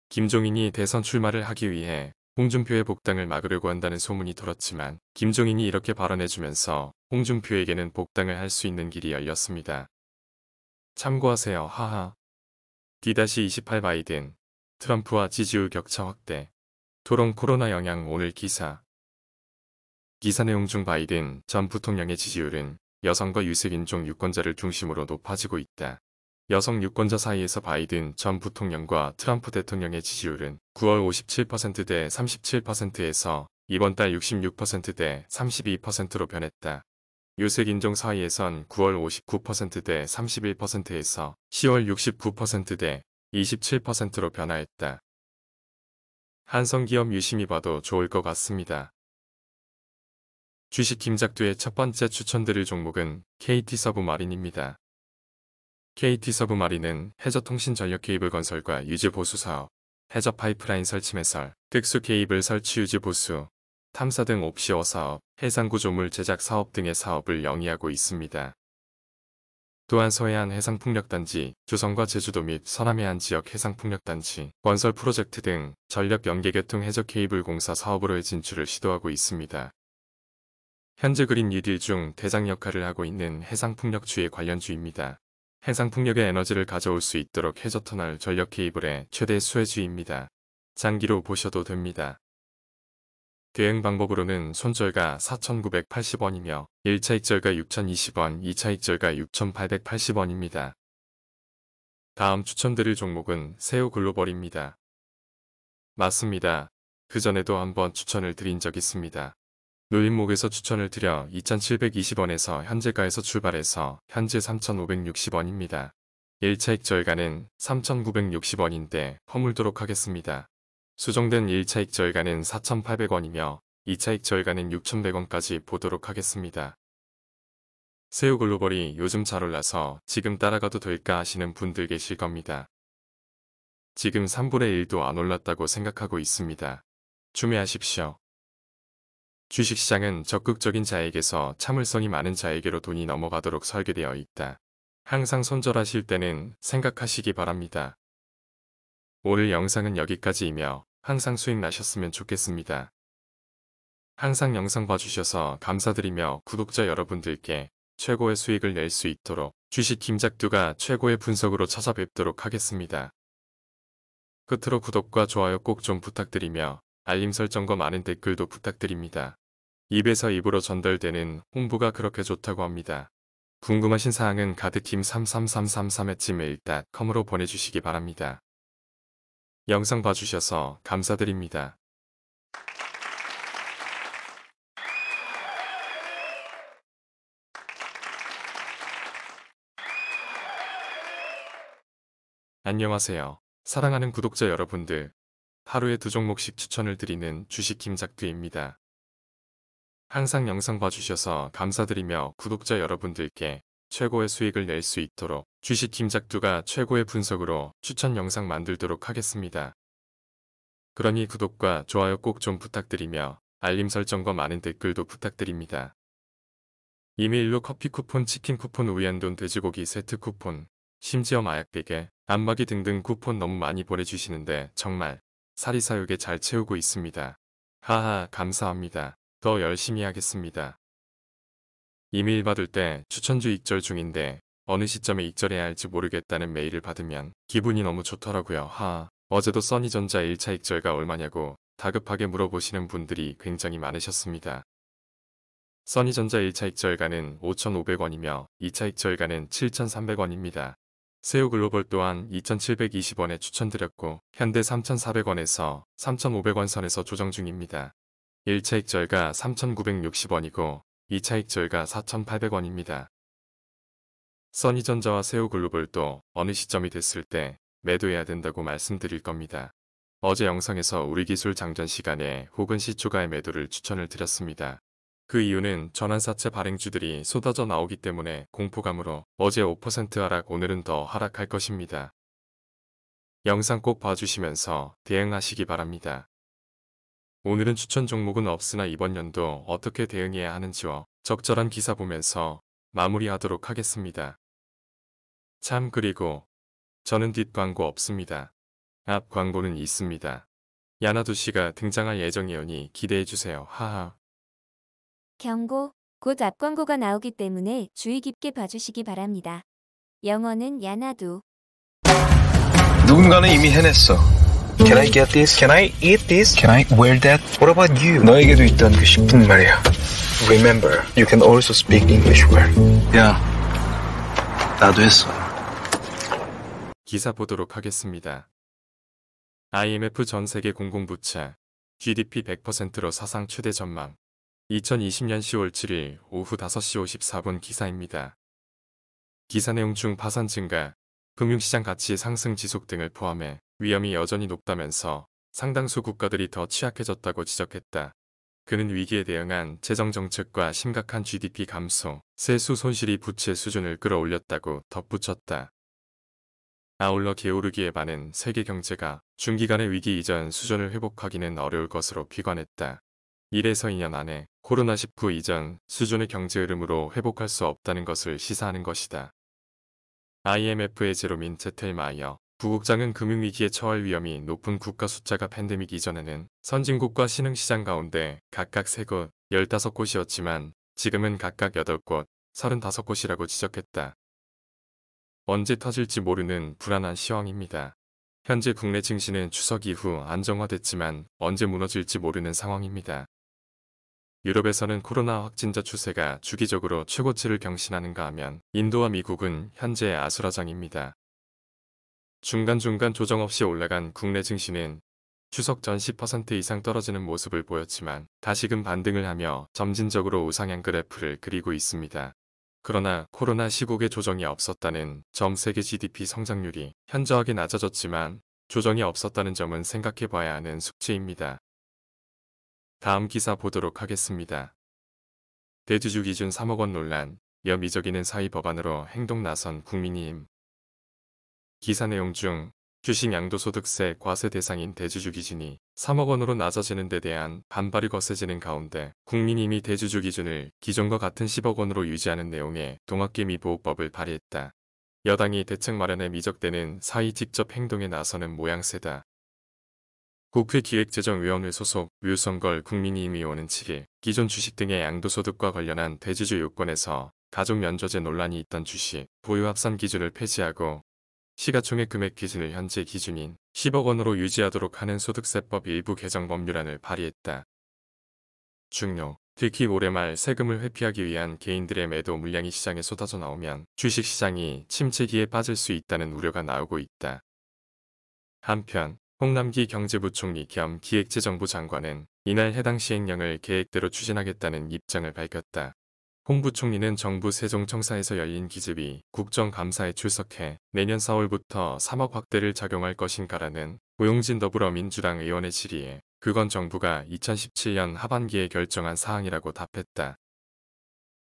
김종인이 대선 출마를 하기 위해 홍준표의 복당을 막으려고 한다는 소문이 돌았지만 김종인이 이렇게 발언해주면서 홍준표에게는 복당을 할 수 있는 길이 열렸습니다. 참고하세요. 하하. D-28 바이든, 트럼프와 지지율 격차 확대. 토론 코로나 영향 오늘 기사. 기사 내용 중 바이든 전 부통령의 지지율은 여성과 유색인종 유권자를 중심으로 높아지고 있다. 여성 유권자 사이에서 바이든 전 부통령과 트럼프 대통령의 지지율은 9월 57%대 37%에서 이번 달 66%대 32%로 변했다. 유색인종 사이에선 9월 59%대 31%에서 10월 69%대 27%로 변화했다. 한성기업 유심히 봐도 좋을 것 같습니다. 주식 김작두의 첫 번째 추천드릴 종목은 KT서브마린입니다. KT서브마린은 해저통신 전력 케이블 건설과 유지 보수 사업, 해저 파이프라인 설치 매설, 특수 케이블 설치 유지 보수, 탐사 등 옵시어 사업, 해상구조물 제작 사업 등의 사업을 영위하고 있습니다. 또한 서해안 해상풍력단지, 주성과 제주도 및 서남해안 지역 해상풍력단지, 건설 프로젝트 등 전력 연계개통 해저 케이블 공사 사업으로의 진출을 시도하고 있습니다. 현재 그린 뉴딜 중 대장 역할을 하고 있는 해상풍력주의 관련주입니다. 해상풍력의 에너지를 가져올 수 있도록 해저터널 전력 케이블의 최대 수혜주입니다. 장기로 보셔도 됩니다. 대응 방법으로는 손절가 4,980원이며 1차 익절가 6,020원, 2차 익절가 6,880원입니다. 다음 추천드릴 종목은 세우글로벌입니다. 맞습니다. 그전에도 한번 추천을 드린 적 있습니다. 노인목에서 추천을 드려 2,720원에서 현재가에서 출발해서 현재 3,560원입니다. 1차 익절가는 3,960원인데 허물도록 하겠습니다. 수정된 1차 익절가는 4,800원이며 2차 익절가는 6,100원까지 보도록 하겠습니다. 세우글로벌이 요즘 잘 올라서 지금 따라가도 될까 하시는 분들 계실 겁니다. 지금 3분의 1도 안 올랐다고 생각하고 있습니다. 주매하십시오. 주식시장은 적극적인 자에게서 참을성이 많은 자에게로 돈이 넘어가도록 설계되어 있다. 항상 손절하실 때는 생각하시기 바랍니다. 오늘 영상은 여기까지이며 항상 수익 나셨으면 좋겠습니다. 항상 영상 봐주셔서 감사드리며 구독자 여러분들께 최고의 수익을 낼 수 있도록 주식 김작두가 최고의 분석으로 찾아뵙도록 하겠습니다. 끝으로 구독과 좋아요 꼭 좀 부탁드리며 알림 설정과 많은 댓글도 부탁드립니다. 입에서 입으로 전달되는 홍보가 그렇게 좋다고 합니다. 궁금하신 사항은 가드팀33333@gmail.com으로 보내주시기 바랍니다. 영상 봐주셔서 감사드립니다. 안녕하세요. 사랑하는 구독자 여러분들. 하루에 2종목씩 추천을 드리는 주식 김작두입니다. 항상 영상 봐주셔서 감사드리며 구독자 여러분들께 최고의 수익을 낼 수 있도록 주식 김작두가 최고의 분석으로 추천 영상 만들도록 하겠습니다. 그러니 구독과 좋아요 꼭 좀 부탁드리며 알림 설정과 많은 댓글도 부탁드립니다. 이메일로 커피 쿠폰, 치킨 쿠폰, 우회한돈, 돼지고기 세트 쿠폰, 심지어 마약 베개, 안마기 등등 쿠폰 너무 많이 보내주시는데 정말 사리사욕에 잘 채우고 있습니다. 하하 감사합니다. 더 열심히 하겠습니다. 이메일 받을 때 추천주 익절 중인데 어느 시점에 익절해야 할지 모르겠다는 메일을 받으면 기분이 너무 좋더라고요. 하하. 어제도 써니전자 1차 익절가 얼마냐고 다급하게 물어보시는 분들이 굉장히 많으셨습니다. 써니전자 1차 익절가는 5,500원이며 2차 익절가는 7,300원입니다. 세우글로벌 또한 2,720원에 추천드렸고 현대 3,400원에서 3,500원 선에서 조정 중입니다. 1차 익절가 3,960원이고 2차 익절가 4,800원입니다. 써니전자와 세우글로벌도 어느 시점이 됐을 때 매도해야 된다고 말씀드릴 겁니다. 어제 영상에서 우리기술 장전 시간에 혹은 시초가의 매도를 추천을 드렸습니다. 그 이유는 전환사채 발행주들이 쏟아져 나오기 때문에 공포감으로 어제 5% 하락 오늘은 더 하락할 것입니다. 영상 꼭 봐주시면서 대응하시기 바랍니다. 오늘은 추천 종목은 없으나 이번 연도 어떻게 대응해야 하는지와 적절한 기사 보면서 마무리하도록 하겠습니다. 참 그리고 저는 뒷광고 없습니다. 앞 광고는 있습니다. 야나두 씨가 등장할 예정이오니 기대해주세요. 하하. 경고. 곧 앞광고가 나오기 때문에 주의 깊게 봐주시기 바랍니다. 영어는 야나두. 누군가는 이미 해냈어. Can I get this? Can I eat this? Can I wear that? What about you? 너에게도 있던 그 10분 말이야. Remember, you can also speak English well. 야, 나도 했어. 기사 보도록 하겠습니다. IMF 전 세계 공공부채 GDP 100%로 사상 최대 전망. 2020년 10월 7일 오후 5시 54분 기사입니다. 기사 내용 중 파산 증가, 금융시장 가치 상승 지속 등을 포함해 위험이 여전히 높다면서 상당수 국가들이 더 취약해졌다고 지적했다. 그는 위기에 대응한 재정정책과 심각한 GDP 감소, 세수 손실이 부채 수준을 끌어올렸다고 덧붙였다. 아울러 게오르기에 반은 세계 경제가 중기간의 위기 이전 수준을 회복하기는 어려울 것으로 비관했다. 1에서 2년 안에 코로나19 이전 수준의 경제 흐름으로 회복할 수 없다는 것을 시사하는 것이다. IMF의 제로민 제텔마이어 부국장은 금융위기에 처할 위험이 높은 국가 숫자가 팬데믹 이전에는 선진국과 신흥시장 가운데 각각 3곳, 15곳이었지만 지금은 각각 8곳, 35곳이라고 지적했다. 언제 터질지 모르는 불안한 시황입니다. 현재 국내 증시는 추석 이후 안정화됐지만 언제 무너질지 모르는 상황입니다. 유럽에서는 코로나 확진자 추세가 주기적으로 최고치를 경신하는가 하면 인도와 미국은 현재 아수라장입니다. 중간중간 조정 없이 올라간 국내 증시는 추석 전 10% 이상 떨어지는 모습을 보였지만 다시금 반등을 하며 점진적으로 우상향 그래프를 그리고 있습니다. 그러나 코로나 시국에 조정이 없었다는 점 세계 GDP 성장률이 현저하게 낮아졌지만 조정이 없었다는 점은 생각해봐야 하는 숙제입니다. 다음 기사 보도록 하겠습니다. 대주주 기준 3억 원 논란, 여미적이는 사의 법안으로 행동 나선 국민의힘. 기사 내용 중 주식 양도소득세 과세 대상인 대주주 기준이 3억 원으로 낮아지는 데 대한 반발이 거세지는 가운데 국민의힘이 대주주 기준을 기존과 같은 10억 원으로 유지하는 내용의 동학개미보호법을 발의했다. 여당이 대책 마련에 미적되는 사의 직접 행동에 나서는 모양새다. 국회 기획재정위원회 소속 류성걸 국민의힘 의원은 7일 기존 주식 등의 양도소득과 관련한 대주주 요건에서 가족면조제 논란이 있던 주식 보유 합산 기준을 폐지하고 시가총액 금액 기준을 현재 기준인 10억 원으로 유지하도록 하는 소득세법 일부 개정 법률안을 발의했다. 중요. 특히 올해 말 세금을 회피하기 위한 개인들의 매도 물량이 시장에 쏟아져 나오면 주식시장이 침체기에 빠질 수 있다는 우려가 나오고 있다. 한편 홍남기 경제부총리 겸 기획재정부 장관은 이날 해당 시행령을 계획대로 추진하겠다는 입장을 밝혔다. 홍 부총리는 정부 세종청사에서 열린 기재위 국정감사에 출석해 내년 4월부터 3억 확대를 적용할 것인가라는 오용진 더불어민주당 의원의 질의에 그건 정부가 2017년 하반기에 결정한 사항이라고 답했다.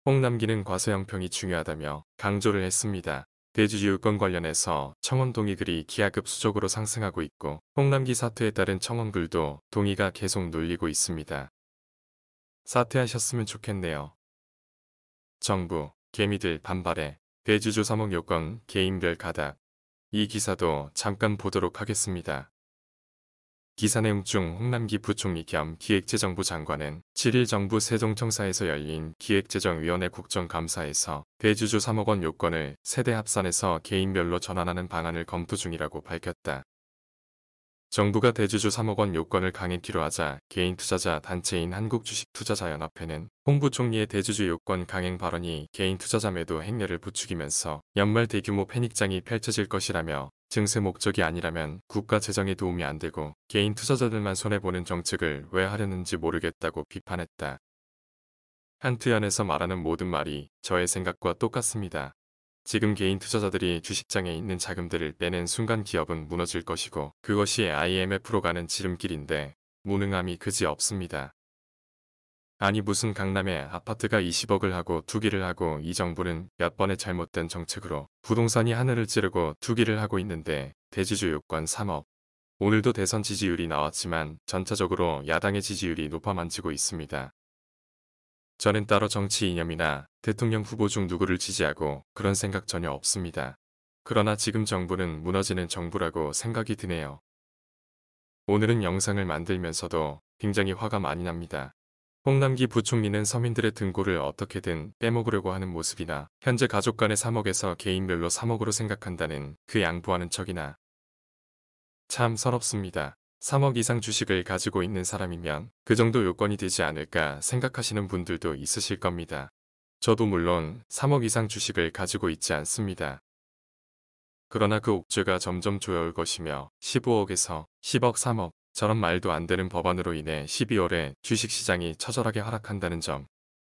홍남기는 과세 형평이 중요하다며 강조를 했습니다. 대주주 요건 관련해서 청원 동의글이 기하급수적으로 상승하고 있고 홍남기 사퇴에 따른 청원글도 동의가 계속 눌리고 있습니다. 사퇴하셨으면 좋겠네요. 정부, 개미들 반발에 대주주 3억 요건 개인별 가닥. 이 기사도 잠깐 보도록 하겠습니다. 기사 내용 중 홍남기 부총리 겸 기획재정부 장관은 7일 정부 세종청사에서 열린 기획재정위원회 국정감사에서 대주주 3억 원 요건을 세대 합산해서 개인별로 전환하는 방안을 검토 중이라고 밝혔다. 정부가 대주주 3억 원 요건을 강행키로 하자 개인 투자자 단체인 한국주식투자자연합회는 홍 부총리의 대주주 요건 강행 발언이 개인 투자자 매도 행렬을 부추기면서 연말 대규모 패닉장이 펼쳐질 것이라며 증세 목적이 아니라면 국가 재정에 도움이 안 되고 개인 투자자들만 손해보는 정책을 왜 하려는지 모르겠다고 비판했다. 한트연에서 말하는 모든 말이 저의 생각과 똑같습니다. 지금 개인 투자자들이 주식장에 있는 자금들을 빼낸 순간 기업은 무너질 것이고 그것이 IMF로 가는 지름길인데 무능함이 그지 없습니다. 아니 무슨 강남에 아파트가 20억을 하고 투기를 하고 이 정부는 몇 번의 잘못된 정책으로 부동산이 하늘을 찌르고 투기를 하고 있는데 대주주 요건 3억. 오늘도 대선 지지율이 나왔지만 전체적으로 야당의 지지율이 높아만지고 있습니다. 저는 따로 정치 이념이나 대통령 후보 중 누구를 지지하고 그런 생각 전혀 없습니다. 그러나 지금 정부는 무너지는 정부라고 생각이 드네요. 오늘은 영상을 만들면서도 굉장히 화가 많이 납니다. 홍남기 부총리는 서민들의 등골을 어떻게든 빼먹으려고 하는 모습이나 현재 가족 간의 3억에서 개인별로 3억으로 생각한다는 그 양보하는 척이나 참 서럽습니다. 3억 이상 주식을 가지고 있는 사람이면 그 정도 요건이 되지 않을까 생각하시는 분들도 있으실 겁니다. 저도 물론 3억 이상 주식을 가지고 있지 않습니다. 그러나 그 옥죄가 점점 조여올 것이며 15억에서 10억 3억 저런 말도 안 되는 법안으로 인해 12월에 주식시장이 처절하게 하락한다는 점,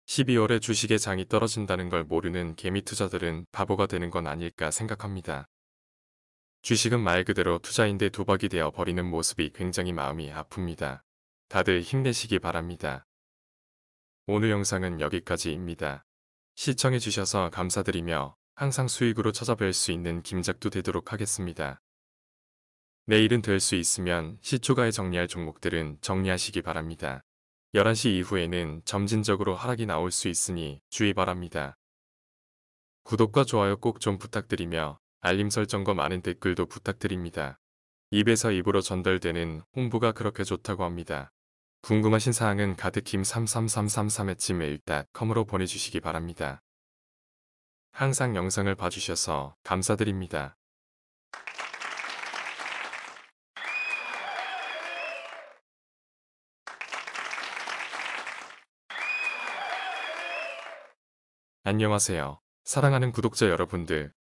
12월에 주식의 장이 떨어진다는 걸 모르는 개미 투자들은 바보가 되는 건 아닐까 생각합니다. 주식은 말 그대로 투자인데 도박이 되어 버리는 모습이 굉장히 마음이 아픕니다. 다들 힘내시기 바랍니다. 오늘 영상은 여기까지입니다. 시청해주셔서 감사드리며 항상 수익으로 찾아뵐 수 있는 김작두 되도록 하겠습니다. 내일은 될 수 있으면 시초가에 정리할 종목들은 정리하시기 바랍니다. 11시 이후에는 점진적으로 하락이 나올 수 있으니 주의 바랍니다. 구독과 좋아요 꼭 좀 부탁드리며 알림 설정과 많은 댓글도 부탁드립니다. 입에서 입으로 전달되는 홍보가 그렇게 좋다고 합니다. 궁금하신 사항은 가득힘33333@gmail.com으로 보내주시기 바랍니다. 항상 영상을 봐주셔서 감사드립니다. 안녕하세요. 사랑하는 구독자 여러분들.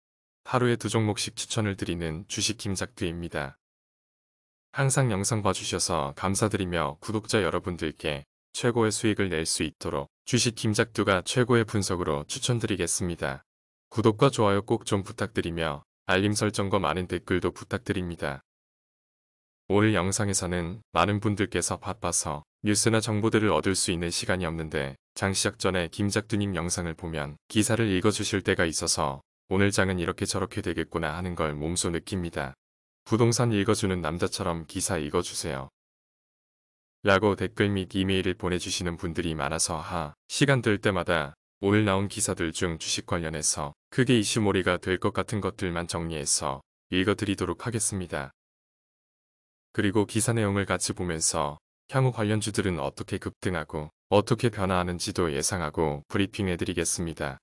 하루에 2종목씩 추천을 드리는 주식 김작두입니다. 항상 영상 봐주셔서 감사드리며 구독자 여러분들께 최고의 수익을 낼 수 있도록 주식 김작두가 최고의 분석으로 추천드리겠습니다. 구독과 좋아요 꼭 좀 부탁드리며 알림 설정과 많은 댓글도 부탁드립니다. 오늘 영상에서는 많은 분들께서 바빠서 뉴스나 정보들을 얻을 수 있는 시간이 없는데 장 시작 전에 김작두님 영상을 보면 기사를 읽어주실 때가 있어서 오늘 장은 이렇게 저렇게 되겠구나 하는 걸 몸소 느낍니다. 부동산 읽어주는 남자처럼 기사 읽어주세요. 라고 댓글 및 이메일을 보내주시는 분들이 많아서 시간 될 때마다 오늘 나온 기사들 중 주식 관련해서 크게 이슈몰이가 될 것 같은 것들만 정리해서 읽어드리도록 하겠습니다. 그리고 기사 내용을 같이 보면서 향후 관련주들은 어떻게 급등하고 어떻게 변화하는지도 예상하고 브리핑해드리겠습니다.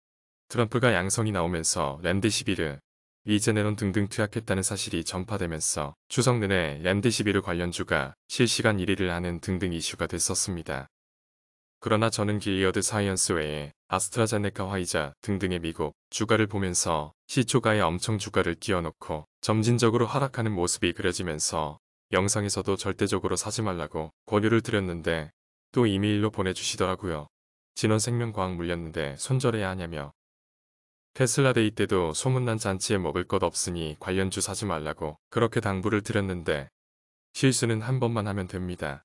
트럼프가 양성이 나오면서 렘데시비르, 리제네론 등등 투약했다는 사실이 전파되면서 추석 내내 렘데시비르 관련주가 실시간 1위를 하는 등등 이슈가 됐었습니다. 그러나 저는 길리어드 사이언스 외에 아스트라제네카 화이자 등등의 미국 주가를 보면서 시초가에 엄청 주가를 띄워놓고 점진적으로 하락하는 모습이 그려지면서 영상에서도 절대적으로 사지 말라고 권유를 드렸는데 또 이메일로 보내주시더라고요. 진원생명과학 물렸는데 손절해야 하냐며. 테슬라데이 때도 소문난 잔치에 먹을 것 없으니 관련주 사지 말라고 그렇게 당부를 드렸는데 실수는 한 번만 하면 됩니다.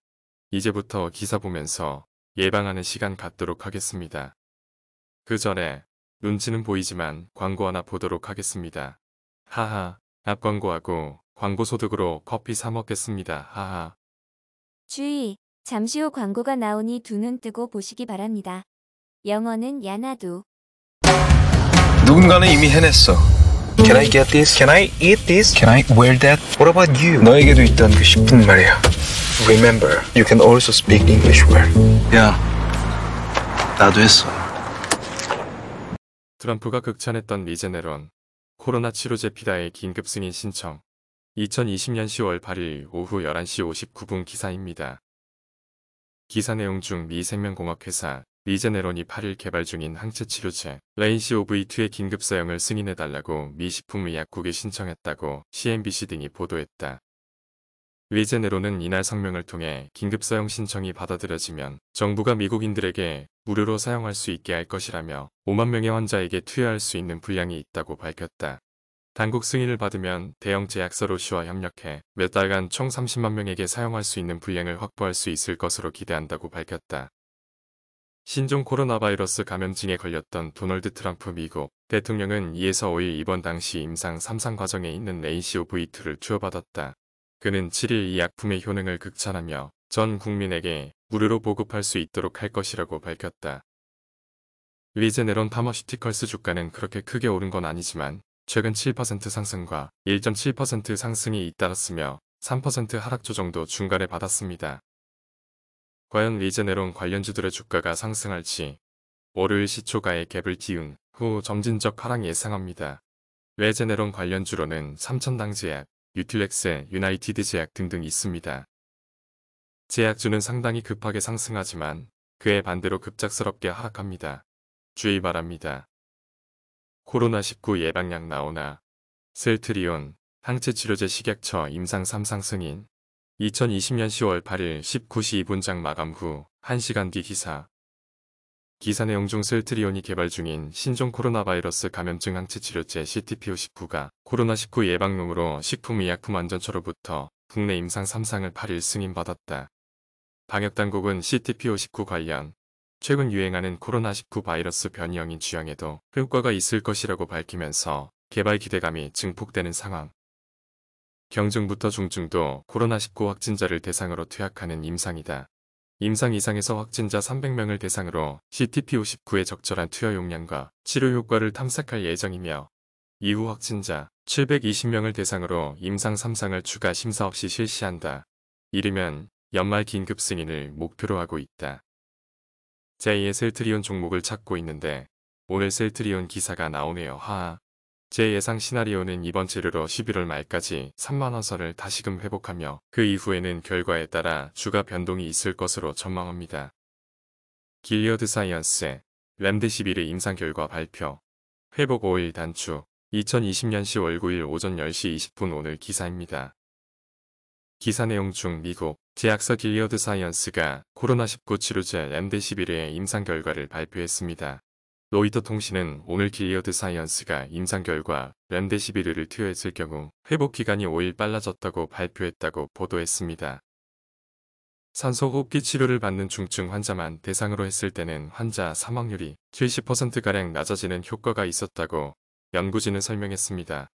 이제부터 기사 보면서 예방하는 시간 갖도록 하겠습니다. 그 전에 눈치는 보이지만 광고 하나 보도록 하겠습니다. 하하, 앞광고하고 광고 소득으로 커피 사 먹겠습니다. 하하. 주의! 잠시 후 광고가 나오니 두 눈 뜨고 보시기 바랍니다. 영어는 야나두. 누군가는 이미 해냈어. Can I get this? Can I eat this? Can I wear that? What about you? 너에게도 있던 그 10분 말이야. Remember, you can also speak English well. 야, 나도 했어. 트럼프가 극찬했던 리제네론, 코로나 치료제 피다의 긴급 승인 신청. 2020년 10월 8일 오후 11시 59분 기사입니다. 기사 내용 중 미 생명공학회사 리제네론이 8일 개발 중인 항체 치료제 레인시오V2의 긴급 사용을 승인해달라고 미 식품의약국에 신청했다고 CNBC 등이 보도했다. 리제네론은 이날 성명을 통해 긴급 사용 신청이 받아들여지면 정부가 미국인들에게 무료로 사용할 수 있게 할 것이라며 5만 명의 환자에게 투여할 수 있는 분량이 있다고 밝혔다. 당국 승인을 받으면 대형 제약사 로시와 협력해 몇 달간 총 30만 명에게 사용할 수 있는 분량을 확보할 수 있을 것으로 기대한다고 밝혔다. 신종 코로나 바이러스 감염증에 걸렸던 도널드 트럼프 미국 대통령은 2에서 5일 입원 당시 임상 3상 과정에 있는 레인시오V2를 투여받았다. 그는 7일 이 약품의 효능을 극찬하며 전 국민에게 무료로 보급할 수 있도록 할 것이라고 밝혔다. 리제네론 파머슈티컬스 주가는 그렇게 크게 오른 건 아니지만 최근 7% 상승과 1.7% 상승이 잇따랐으며 3% 하락 조정도 중간에 받았습니다. 과연 리제네론 관련주들의 주가가 상승할지 월요일 시초가의 갭을 띄운 후 점진적 하락 예상합니다. 레제네론 관련주로는 삼천당제약, 유틸렉스, 유나이티드 제약 등등 있습니다. 제약주는 상당히 급하게 상승하지만 그에 반대로 급작스럽게 하락합니다. 주의 바랍니다. 코로나19 예방약 나오나 셀트리온, 항체치료제 식약처 임상 3상 승인 2020년 10월 8일 19시 2분장 마감 후 1시간 뒤 기사 내용 중 셀트리온이 개발 중인 신종 코로나 바이러스 감염증 항체치료제 CTP-59가 코로나19 예방용으로 식품의약품안전처로부터 국내 임상 3상을 8일 승인받았다. 방역당국은 CTP-59 관련 최근 유행하는 코로나19 바이러스 변이형인 주양에도 효과가 있을 것이라고 밝히면서 개발 기대감이 증폭되는 상황. 경증부터 중증도 코로나19 확진자를 대상으로 투약하는 임상이다. 임상 이상에서 확진자 300명을 대상으로 CTP-59의 적절한 투여 용량과 치료 효과를 탐색할 예정이며 이후 확진자 720명을 대상으로 임상 3상을 추가 심사 없이 실시한다. 이르면 연말 긴급 승인을 목표로 하고 있다. 제2의 셀트리온 종목을 찾고 있는데 오늘 셀트리온 기사가 나오네요. 하하. 제 예상 시나리오는 이번 재료로 11월 말까지 3만원선을 다시금 회복하며 그 이후에는 결과에 따라 주가 변동이 있을 것으로 전망합니다. 길리어드 사이언스, 램데시빌의 임상 결과 발표. 회복 5일 단축. 2020년 10월 9일 오전 10시 20분 오늘 기사입니다. 기사 내용 중 미국 제약사 길리어드 사이언스가 코로나19 치료제 램데시빌의 임상 결과를 발표했습니다. 로이터 통신은 오늘 길리어드 사이언스가 임상 결과 램데시비르를 투여했을 경우 회복 기간이 5일 빨라졌다고 발표했다고 보도했습니다. 산소호흡기 치료를 받는 중증 환자만 대상으로 했을 때는 환자 사망률이 70%가량 낮아지는 효과가 있었다고 연구진은 설명했습니다.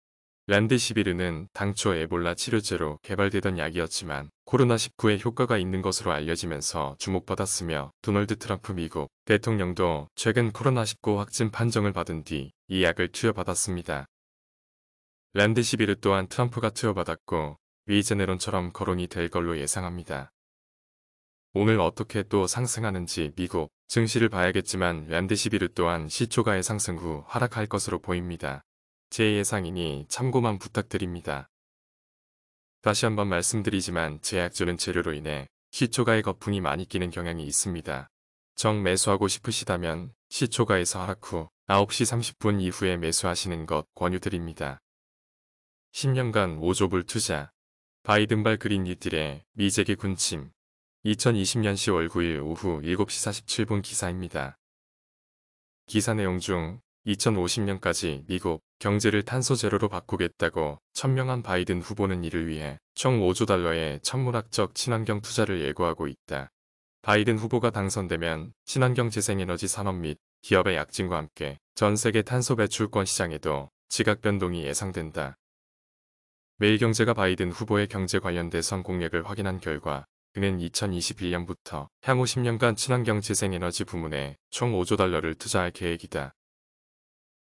램데시비르는 당초 에볼라 치료제로 개발되던 약이었지만 코로나19에 효과가 있는 것으로 알려지면서 주목받았으며 도널드 트럼프 미국 대통령도 최근 코로나19 확진 판정을 받은 뒤 이 약을 투여받았습니다. 램데시비르 또한 트럼프가 투여받았고 리제네론처럼 거론이 될 걸로 예상합니다. 오늘 어떻게 또 상승하는지 미국 증시를 봐야겠지만 램데시비르 또한 시초가의 상승 후 하락할 것으로 보입니다. 제 예상이니 참고만 부탁드립니다. 다시 한번 말씀드리지만 제약주는 재료로 인해 시초가의 거품이 많이 끼는 경향이 있습니다. 정 매수하고 싶으시다면 시초가에서 하락 후 9시 30분 이후에 매수하시는 것 권유드립니다. 10년간 5조불 투자 바이든발 그린 뉴딜의 미재기 군침 2020년 10월 9일 오후 7시 47분 기사입니다. 기사 내용 중 2050년까지 미국 경제를 탄소 제로로 바꾸겠다고 천명한 바이든 후보는 이를 위해 총 5조 달러의 천문학적 친환경 투자를 예고하고 있다. 바이든 후보가 당선되면 친환경 재생에너지 산업 및 기업의 약진과 함께 전 세계 탄소 배출권 시장에도 지각 변동이 예상된다. 매일경제가 바이든 후보의 경제 관련 대선 공약을 확인한 결과 그는 2021년부터 향후 10년간 친환경 재생에너지 부문에 총 5조 달러를 투자할 계획이다.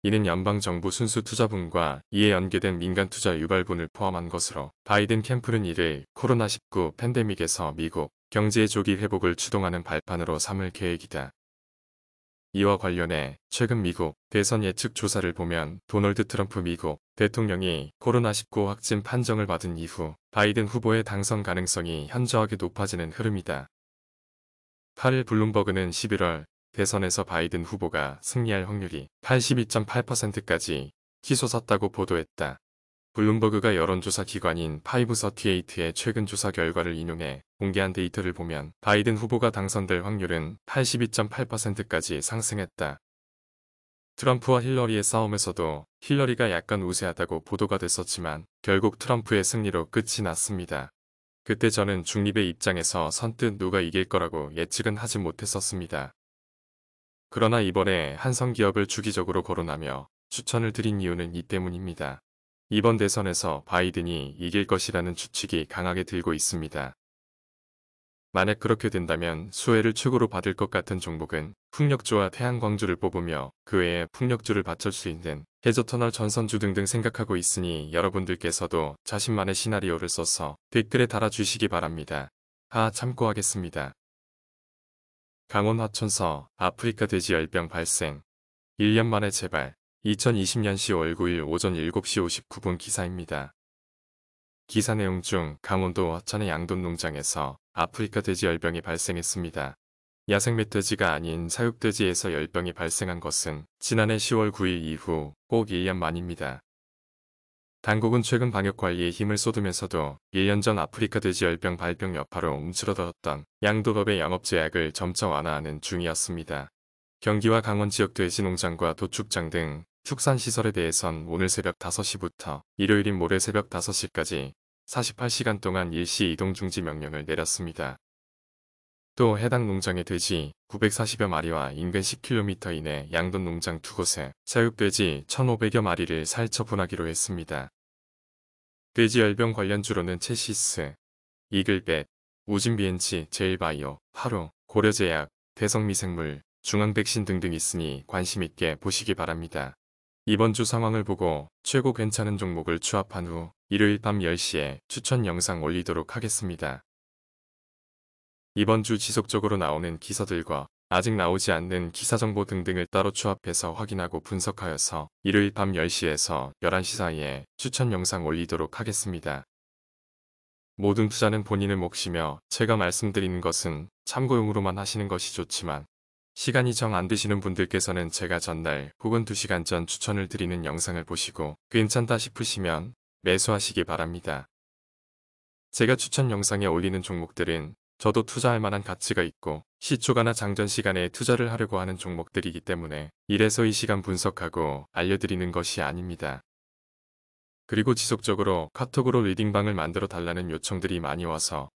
이는 연방정부 순수 투자분과 이에 연계된 민간 투자 유발분을 포함한 것으로 바이든 캠프는 이를 코로나19 팬데믹에서 미국 경제의 조기 회복을 추동하는 발판으로 삼을 계획이다. 이와 관련해 최근 미국 대선 예측 조사를 보면 도널드 트럼프 미국 대통령이 코로나19 확진 판정을 받은 이후 바이든 후보의 당선 가능성이 현저하게 높아지는 흐름이다. 8일 블룸버그는 11월 대선에서 바이든 후보가 승리할 확률이 82.8%까지 치솟았다고 보도했다. 블룸버그가 여론조사 기관인 538의 최근 조사 결과를 인용해 공개한 데이터를 보면 바이든 후보가 당선될 확률은 82.8%까지 상승했다. 트럼프와 힐러리의 싸움에서도 힐러리가 약간 우세하다고 보도가 됐었지만 결국 트럼프의 승리로 끝이 났습니다. 그때 저는 중립의 입장에서 선뜻 누가 이길 거라고 예측은 하지 못했었습니다. 그러나 이번에 한성기업을 주기적으로 거론하며 추천을 드린 이유는 이 때문입니다. 이번 대선에서 바이든이 이길 것이라는 추측이 강하게 들고 있습니다. 만약 그렇게 된다면 수혜를 축으로 받을 것 같은 종목은 풍력주와 태양광주를 뽑으며 그 외에 풍력주를 받칠 수 있는 해저터널 전선주 등등 생각하고 있으니 여러분들께서도 자신만의 시나리오를 써서 댓글에 달아주시기 바랍니다. 참고하겠습니다. 강원 화천서 아프리카 돼지 열병 발생 1년 만에 재발 2020년 10월 9일 오전 7시 59분 기사입니다. 기사 내용 중 강원도 화천의 양돈 농장에서 아프리카 돼지 열병이 발생했습니다. 야생 멧돼지가 아닌 사육돼지에서 열병이 발생한 것은 지난해 10월 9일 이후 꼭 1년 만입니다. 당국은 최근 방역관리에 힘을 쏟으면서도 1년 전 아프리카 돼지 열병 발병 여파로 움츠러들었던 양도법의 영업제약을 점차 완화하는 중이었습니다. 경기와 강원 지역 돼지 농장과 도축장 등 축산시설에 대해선 오늘 새벽 5시부터 일요일인 모레 새벽 5시까지 48시간 동안 일시 이동 중지 명령을 내렸습니다. 또 해당 농장의 돼지 940여 마리와 인근 10km 이내 양돈 농장 2곳에 사육돼지 1,500여 마리를 살처분하기로 했습니다. 돼지 열병 관련주로는 체시스, 이글벳, 우진비엔치, 제일바이오, 파로, 고려제약, 대성미생물, 중앙백신 등등 있으니 관심 있게 보시기 바랍니다. 이번 주 상황을 보고 최고 괜찮은 종목을 추합한 후 일요일 밤 10시에 추천 영상 올리도록 하겠습니다. 이번 주 지속적으로 나오는 기사들과 아직 나오지 않는 기사 정보 등등을 따로 추합해서 확인하고 분석하여서 일요일 밤 10시에서 11시 사이에 추천 영상 올리도록 하겠습니다. 모든 투자는 본인의 몫이며 제가 말씀드리는 것은 참고용으로만 하시는 것이 좋지만 시간이 정 안 되시는 분들께서는 제가 전날 혹은 2시간 전 추천을 드리는 영상을 보시고 괜찮다 싶으시면 매수하시기 바랍니다. 제가 추천 영상에 올리는 종목들은 저도 투자할 만한 가치가 있고 시초가나 장전 시간에 투자를 하려고 하는 종목들이기 때문에 이래서 이 시간 분석하고 알려드리는 것이 아닙니다. 그리고 지속적으로 카톡으로 리딩방을 만들어 달라는 요청들이 많이 와서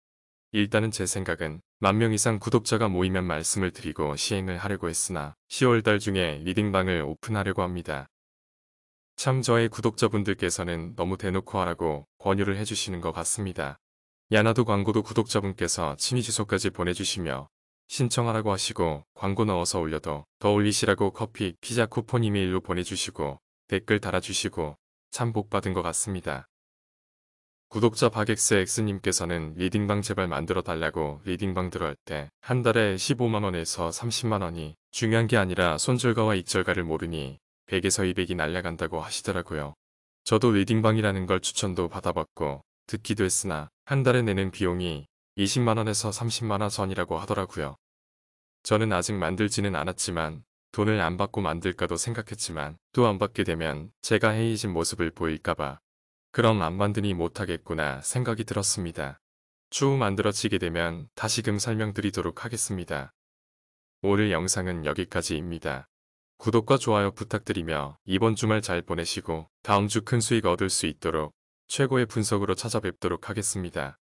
일단은 제 생각은 10,000명 이상 구독자가 모이면 말씀을 드리고 시행을 하려고 했으나 10월달 중에 리딩방을 오픈하려고 합니다. 참 저의 구독자분들께서는 너무 대놓고 하라고 권유를 해주시는 것 같습니다. 야나도 광고도 구독자분께서 친위 주소까지 보내주시며 신청하라고 하시고 광고 넣어서 올려도 더 올리시라고 커피, 피자 쿠폰 이메일로 보내주시고 댓글 달아주시고 참 복받은 것 같습니다. 구독자 박XX님께서는 리딩방 제발 만들어 달라고 리딩방 들어갈 때 한 달에 15만원에서 30만원이 중요한 게 아니라 손절가와 익절가를 모르니 100에서 200이 날아간다고 하시더라고요. 저도 리딩방이라는 걸 추천도 받아봤고 듣기도 했으나 한 달에 내는 비용이 20만원에서 30만원 선이라고 하더라고요. 저는 아직 만들지는 않았지만 돈을 안 받고 만들까도 생각했지만 또 안 받게 되면 제가 해이해진 모습을 보일까봐 그럼 안 만드니 못하겠구나 생각이 들었습니다. 추후 만들어지게 되면 다시금 설명드리도록 하겠습니다. 오늘 영상은 여기까지입니다. 구독과 좋아요 부탁드리며 이번 주말 잘 보내시고 다음 주 큰 수익 얻을 수 있도록 최고의 분석으로 찾아뵙도록 하겠습니다.